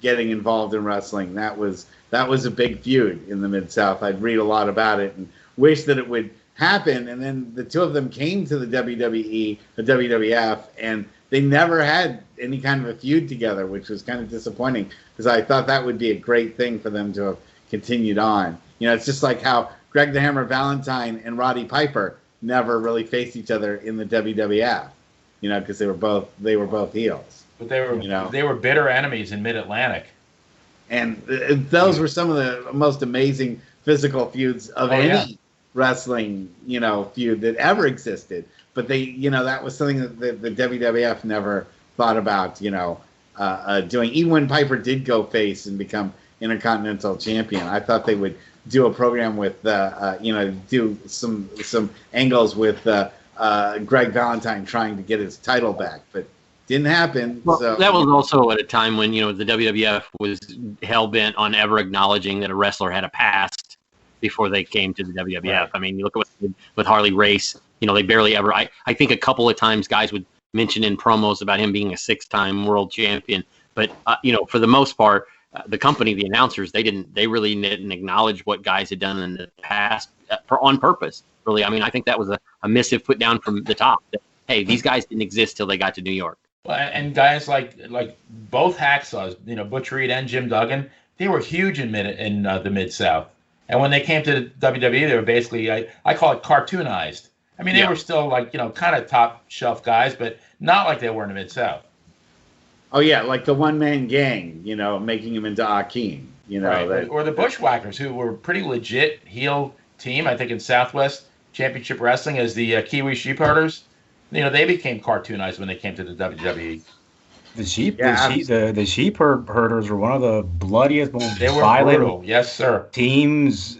getting involved in wrestling. That was a big feud in the Mid-South. I'd read a lot about it and wish that it would happen. And then the two of them came to the WWE, the WWF, and they never had any kind of a feud together, which was kind of disappointing because I thought that would be a great thing for them to have continued on. It's just like how Greg the Hammer Valentine and Roddy Piper never really faced each other in the WWF, because they were both heels. But they were bitter enemies in Mid-Atlantic. And those were some of the most amazing physical feuds of any wrestling, feud that ever existed. But they, that was something that the WWF never thought about, doing. Even when Piper did go face and become Intercontinental Champion, I thought they would do a program with, do some angles with Greg Valentine trying to get his title back, but didn't happen. Well, so. That was also at a time when, the WWF was hell-bent on ever acknowledging that a wrestler had a past before they came to the WWF. Right. I mean, you look at what they did with Harley Race. They barely ever. I think a couple of times guys would mention in promos about him being a 6-time world champion, but for the most part, the company, the announcers, they really didn't acknowledge what guys had done in the past on purpose. Really, I mean, I think that was a missive put down from the top. That, hey, these guys didn't exist till they got to New York. Well, and guys like both Hacksaws, Butch Reed and Jim Duggan, they were huge in the Mid-South. And when they came to WWE, they were basically, I call it cartoonized. I mean, they were still kind of top shelf guys, but not like they were in the Mid-South. Oh yeah, like the one-man gang, making him into Akeem, right. Or the Bushwhackers, who were pretty legit heel team, I think, in Southwest Championship Wrestling as the Kiwi Sheep Herders. They became cartoonized when they came to the WWE. The sheep herders were one of the bloodiest, most violent brutal. Yes, sir. teams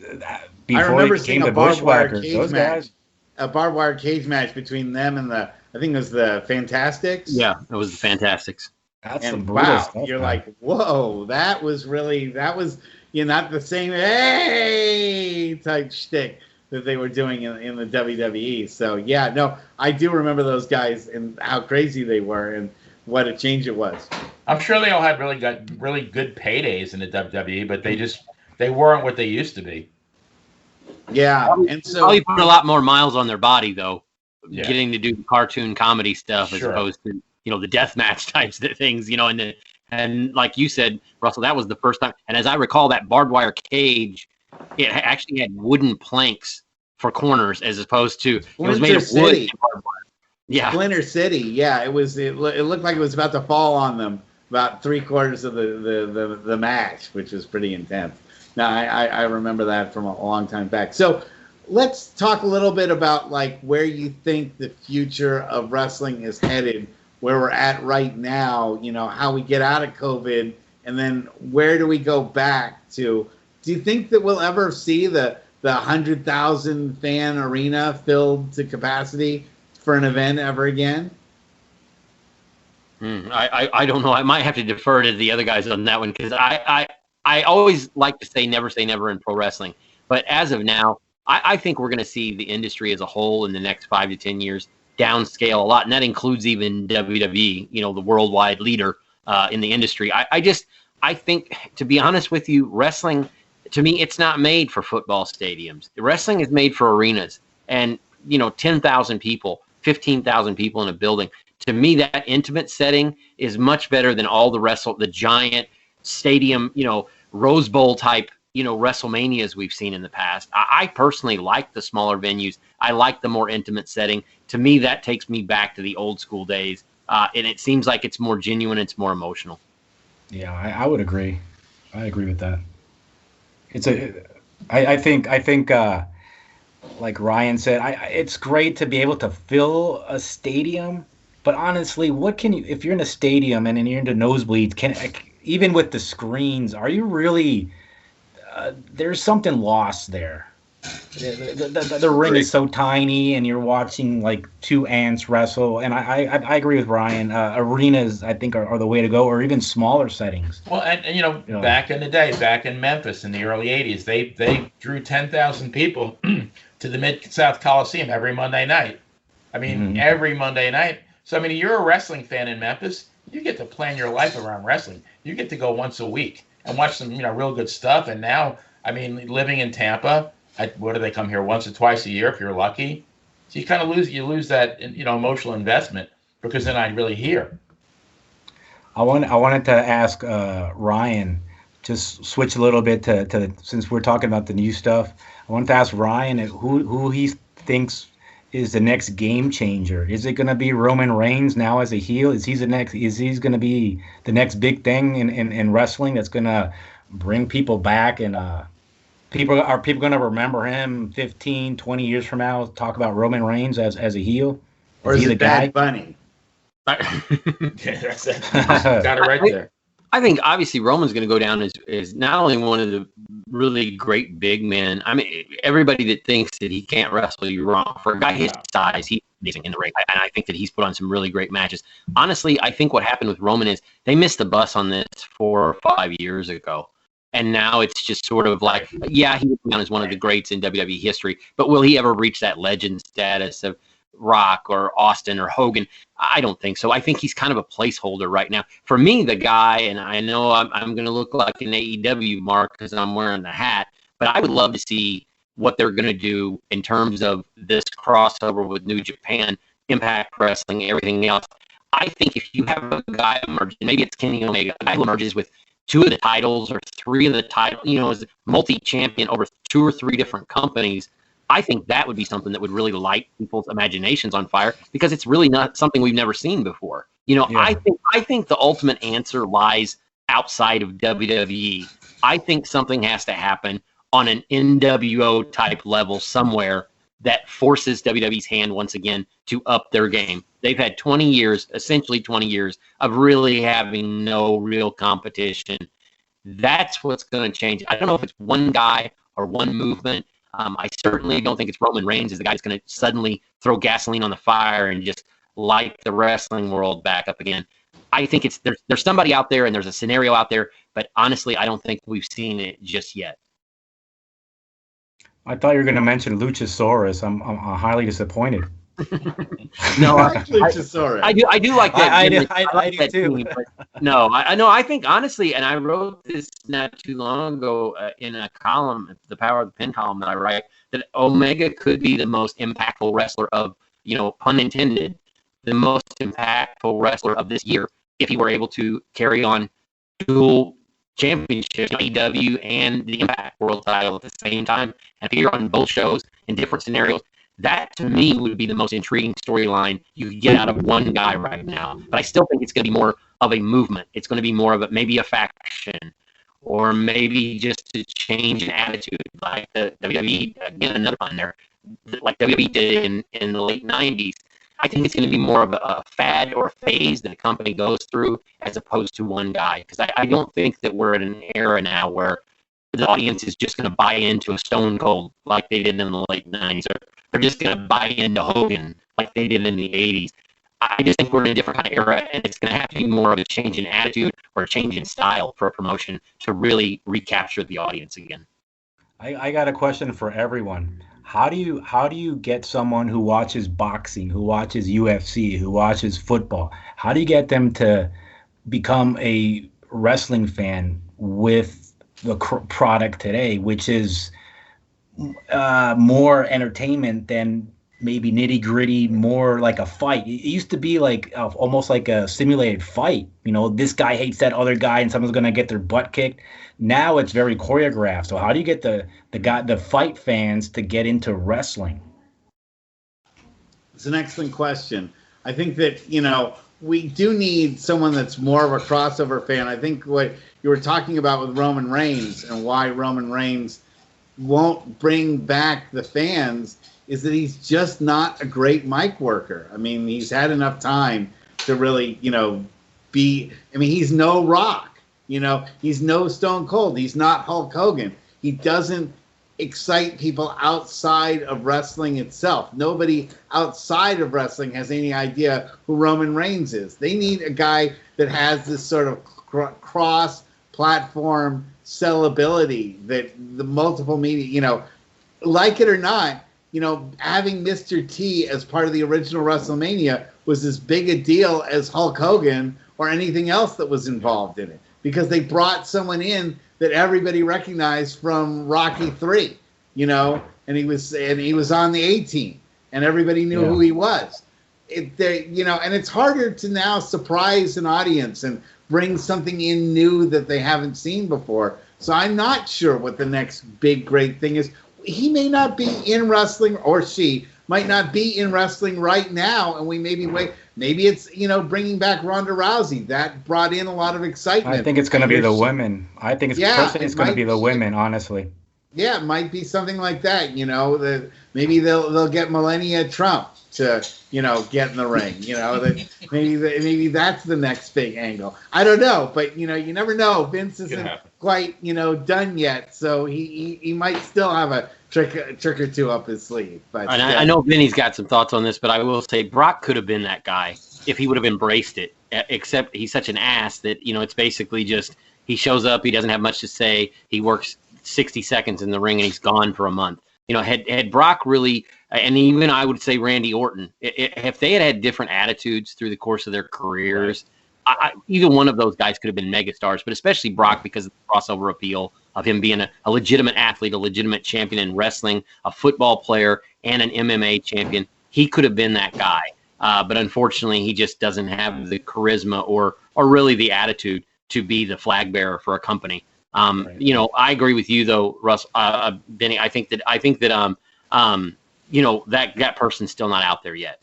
before I remember they seeing became a the barbed wire Bushwhackers. cage Those match. guys. A barbed wire cage match between them and I think it was the Fantastics. Yeah, it was the Fantastics. That's and some brutal wow, stuff, you're man. like, whoa, that was not the same hey type shtick that they were doing in the WWE. So yeah, no, I do remember those guys and how crazy they were and what a change it was. I'm sure they all had really good paydays in the WWE, but they weren't what they used to be. Yeah, and so probably put a lot more miles on their body though, Yeah. getting to do cartoon comedy stuff as Sure. opposed to the death match types of things. And like you said, Russell, that was the first time. And as I recall, that barbed wire cage, it actually had wooden planks for corners as opposed to it was made of wood and barbed wire. Yeah, Splinter City. Yeah, it was. It looked like it was about to fall on them about 3/4 of the match, which was pretty intense. Now I remember that from a long time back. So let's talk a little bit about like where you think the future of wrestling is headed, where we're at right now. How we get out of COVID, and then where do we go back to? Do you think that we'll ever see the 100,000 fan arena filled to capacity for an event ever again? I don't know. I might have to defer to the other guys on that one because I always like to say never in pro wrestling. But as of now, I think we're going to see the industry as a whole in the next 5 to 10 years downscale a lot. And that includes even WWE, the worldwide leader in the industry. I think, to be honest with you, wrestling, to me, it's not made for football stadiums. Wrestling is made for arenas. And, 10,000 people, 15,000 people in a building. To me, that intimate setting is much better than all the giant stadium, Rose Bowl type, WrestleManias we've seen in the past. I personally like the smaller venues. I like the more intimate setting. To me, that takes me back to the old school days. And it seems like it's more genuine. It's more emotional. Yeah, I would agree. I agree with that. I think like Ryan said, it's great to be able to fill a stadium, but honestly, what can you, if you're in a stadium and you're into nosebleeds, even with the screens, are you really, there's something lost there. The ring is so tiny and you're watching like two ants wrestle, and I agree with Ryan. Arenas, I think, are the way to go, or even smaller settings. Well, and back in the day, back in Memphis in the early 80s, they drew 10,000 people to the Mid-South Coliseum every Monday night. I mean, every Monday night. So, I mean, you're a wrestling fan in Memphis, you get to plan your life around wrestling. You get to go once a week and watch some, real good stuff. And now, I mean, living in Tampa, what do they come here once or twice a year if you're lucky? So you kind of lose that, emotional investment because they're not really here. I wanted to ask Ryan, just switch a little bit to since we're talking about the new stuff. I wanted to ask Ryan who he thinks is the next game changer. Is it going to be Roman Reigns now as a heel? Is he going to be the next big thing in wrestling that's going to bring people back, and people going to remember him 15, 20 years from now, talk about Roman Reigns as a heel? Or is it Bad Bunny? Yeah, that's it. Got it right there. I think obviously Roman's going to go down as not only one of the really great big men. I mean, everybody that thinks that he can't wrestle, you're wrong. For a guy his size, he's amazing in the ring. And I think that he's put on some really great matches. Honestly, I think what happened with Roman is they missed the bus on this 4 or 5 years ago. And now it's just sort of like, yeah, he was down as one of the greats in WWE history, but will he ever reach that legend status of Rock or Austin or Hogan? I don't think so. I think he's kind of a placeholder right now. For me, the guy, and I know I'm going to look like an AEW mark because I'm wearing the hat, but I would love to see what they're going to do in terms of this crossover with New Japan, Impact Wrestling, everything else. I think if you have a guy emerge, maybe it's Kenny Omega, a guy who emerges with 2 of the titles or 3 of the titles, is multi-champion over 2 or 3 different companies, I think that would be something that would really light people's imaginations on fire because it's really not something we've never seen before. Yeah. I think the ultimate answer lies outside of WWE. I think something has to happen on an NWO type level somewhere that forces WWE's hand once again to up their game. They've had 20 years, essentially 20 years of really having no real competition. That's what's going to change. I don't know if it's one guy or one movement. I certainly don't think it's Roman Reigns is the guy that's going to suddenly throw gasoline on the fire and just light the wrestling world back up again. I think there's somebody out there and there's a scenario out there, but honestly, I don't think we've seen it just yet. I thought you were going to mention Luchasaurus. I'm highly disappointed. No, I do like that. I do too. Team, no, I think honestly, and I wrote this not too long ago in a column, the Power of the Pin column that I write, that Omega could be the most impactful wrestler of, pun intended, the most impactful wrestler of this year if he were able to carry on dual championships, AEW and the Impact World title at the same time, and appear on both shows in different scenarios. That, to me, would be the most intriguing storyline you could get out of one guy right now. But I still think it's going to be more of a movement. It's going to be more of maybe a faction, or maybe just a change in attitude, like the WWE, again, another one there, like WWE did in the late 90s. I think it's going to be more of a fad or a phase that a company goes through as opposed to one guy. Because I don't think that we're at an era now where the audience is just going to buy into a Stone Cold like they did in the late 90s. Or they're just going to buy into Hogan like they did in the 80s. I just think we're in a different kind of era, and it's going to have to be more of a change in attitude or a change in style for a promotion to really recapture the audience again. I got a question for everyone. How do you get someone who watches boxing, who watches UFC, who watches football? How do you get them to become a wrestling fan with the product today, which is more entertainment than maybe nitty gritty, more like a fight? It used to be like almost like a simulated fight. This guy hates that other guy, and someone's gonna get their butt kicked. Now it's very choreographed. So how do you get the fight fans to get into wrestling? It's an excellent question. I think that we do need someone that's more of a crossover fan. I think what you were talking about with Roman Reigns and why Roman Reigns won't bring back the fans is that he's just not a great mic worker. I mean, he's had enough time to really, he's no Rock, he's no Stone Cold. He's not Hulk Hogan. He doesn't excite people outside of wrestling itself. Nobody outside of wrestling has any idea who Roman Reigns is. They need a guy that has this sort of cross-platform sellability that the multiple media, like it or not, having Mr. T as part of the original WrestleMania was as big a deal as Hulk Hogan or anything else that was involved in it, because they brought someone in that everybody recognized from Rocky III, and he was on the A-Team, and everybody knew who he was. And it's harder to now surprise an audience and bring something in new that they haven't seen before. So I'm not sure what the next big great thing is. He may not be in wrestling, or she might not be in wrestling right now, and we maybe wait. Maybe it's bringing back Ronda Rousey. That brought in a lot of excitement. I think it's going to be the women. I think it's going to be the women, honestly. Yeah, it might be something like that. Maybe they'll get Melania Trump to get in the ring. That maybe that's the next big angle. I don't know, but you never know. Vince isn't quite done yet, so he might still have a trick or two up his sleeve. But I know Vinny's got some thoughts on this, but I will say Brock could have been that guy if he would have embraced it. Except he's such an ass that it's basically just he shows up, he doesn't have much to say, he works 60 seconds in the ring, and he's gone for a month. Had Brock really, and even I would say Randy Orton, if they had had different attitudes through the course of their careers, either one of those guys could have been megastars, but especially Brock because of the crossover appeal of him being a legitimate athlete, a legitimate champion in wrestling, a football player, and an MMA champion. He could have been that guy. But unfortunately, he just doesn't have the charisma or really the attitude to be the flag bearer for a company. Right. I agree with you though, Russ, Benny. I think that that person's still not out there yet.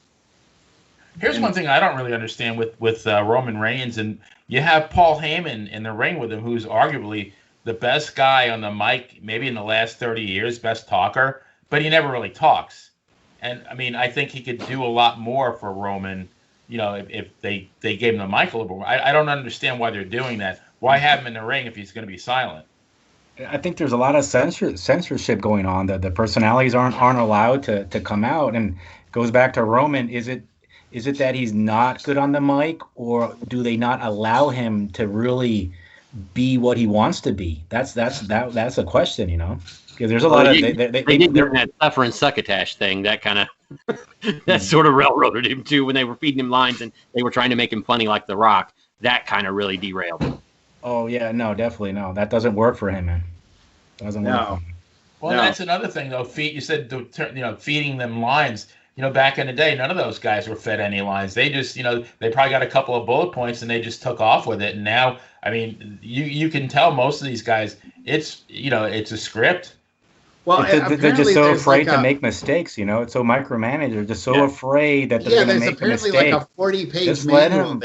Here's one thing I don't really understand with Roman Reigns, and you have Paul Heyman in the ring with him, who's arguably the best guy on the mic, maybe in the last 30 years, best talker, but he never really talks. And I think he could do a lot more for Roman, if they gave him the mic a little bit more. I don't understand why they're doing that. Why have him in the ring if he's going to be silent? I think there's a lot of censorship going on. The personalities aren't allowed to come out, and it goes back to Roman. Is it that he's not good on the mic, or do they not allow him to really be what he wants to be? That's a question, Because there's a lot of they did that suffer and succotash thing. That kind of that sort of railroaded him too when they were feeding him lines and they were trying to make him funny like The Rock. That kind of really derailed him. Oh yeah, no, definitely no. That doesn't work for him, man. Doesn't work for him. Well, that's another thing though. You said feeding them lines. Back in the day, none of those guys were fed any lines. They just, they probably got a couple of bullet points and they just took off with it. And now, I mean, you can tell most of these guys, it's a script. Well, they're just so afraid to make mistakes. It's so micromanaged. They're just so afraid that they're going to make a mistake. Like a 40-page manual.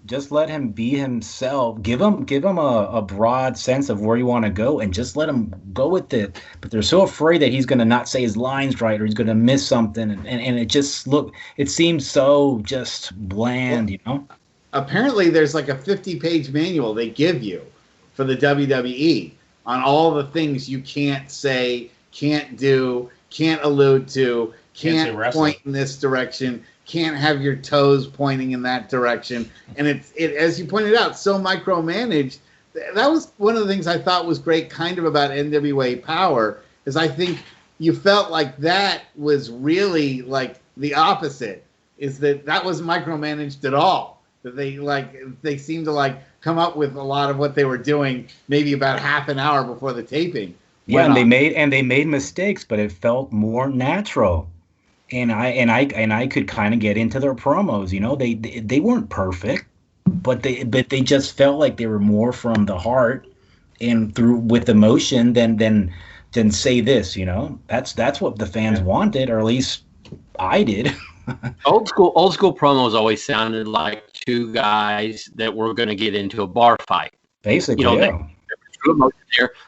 Just let him be himself. Give him a broad sense of where you want to go, and just let him go with it. But they're so afraid that he's going to not say his lines right, or he's going to miss something, and it seems so just bland. Apparently, there's like a 50-page manual they give you for the WWE. On all the things you can't say, can't do, can't allude to, can't point in this direction, can't have your toes pointing in that direction. And it as you pointed out, so micromanaged. That was one of the things I thought was great kind of about NWA Power, is I think you felt like that was really like the opposite, is that wasn't micromanaged at all. That they seemed to come up with a lot of what they were doing maybe about half an hour before the taping. Yeah, and they made mistakes, but it felt more natural. And I could kind of get into their promos. They weren't perfect, but they just felt like they were more from the heart and through with emotion than say this. That's what the fans wanted, or at least I did. Old school promos always sounded like two guys that were going to get into a bar fight. Basically,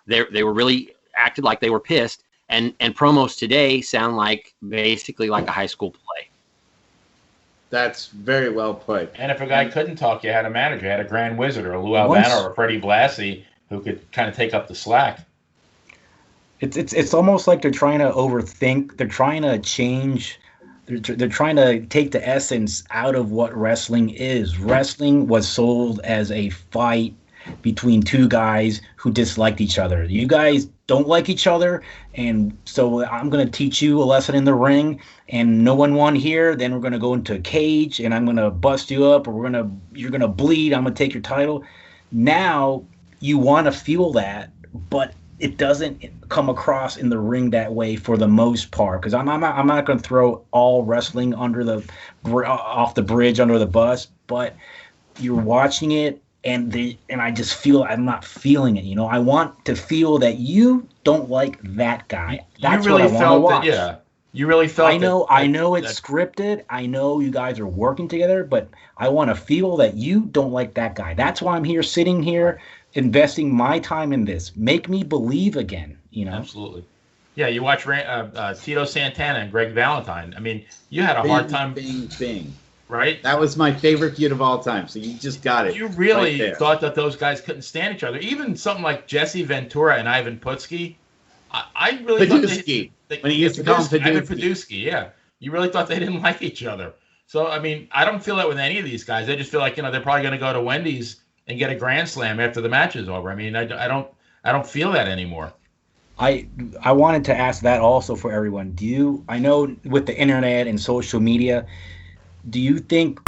they were really acted like they were pissed, and promos today sound like basically like a high school play. That's very well put. And if a guy couldn't talk, you had a manager, you had a Grand Wizard or a Lou Albano or a Freddie Blassie who could kind of take up the slack. It's almost like they're trying to overthink. They're trying to change. They're trying to take the essence out of what wrestling is. Wrestling was sold as a fight between two guys who disliked each other. You guys don't like each other, and so I'm going to teach you a lesson in the ring, and no one won here. Then we're going to go into a cage, and I'm going to bust you up, or you're going to bleed. I'm going to take your title. Now you want to feel that, but it doesn't come across in the ring that way for the most part, because I'm not going to throw all wrestling off the bridge under the bus, but you're watching it and I just feel I'm not feeling it. I want to feel that you don't like that guy. That's what I want to watch. You really felt. I know it's scripted. I know you guys are working together, but I want to feel that you don't like that guy. That's why I'm here, sitting here, investing my time in this. Make me believe again. Absolutely. Yeah, you watch Tito Santana and Greg Valentine. I mean, you had a hard time. Bing. Right? That was my favorite feud of all time. So you just got it. You really thought that those guys couldn't stand each other. Even something like Jesse Ventura and Ivan Putski. I really thought when he used to call him Ivan Podusky, yeah. You really thought they didn't like each other. So, I mean, I don't feel that with any of these guys. They just feel like, they're probably going to go to Wendy's and get a grand slam after the match is over. I mean, I don't feel that anymore. I wanted to ask that also for everyone. I know with the internet and social media, do you think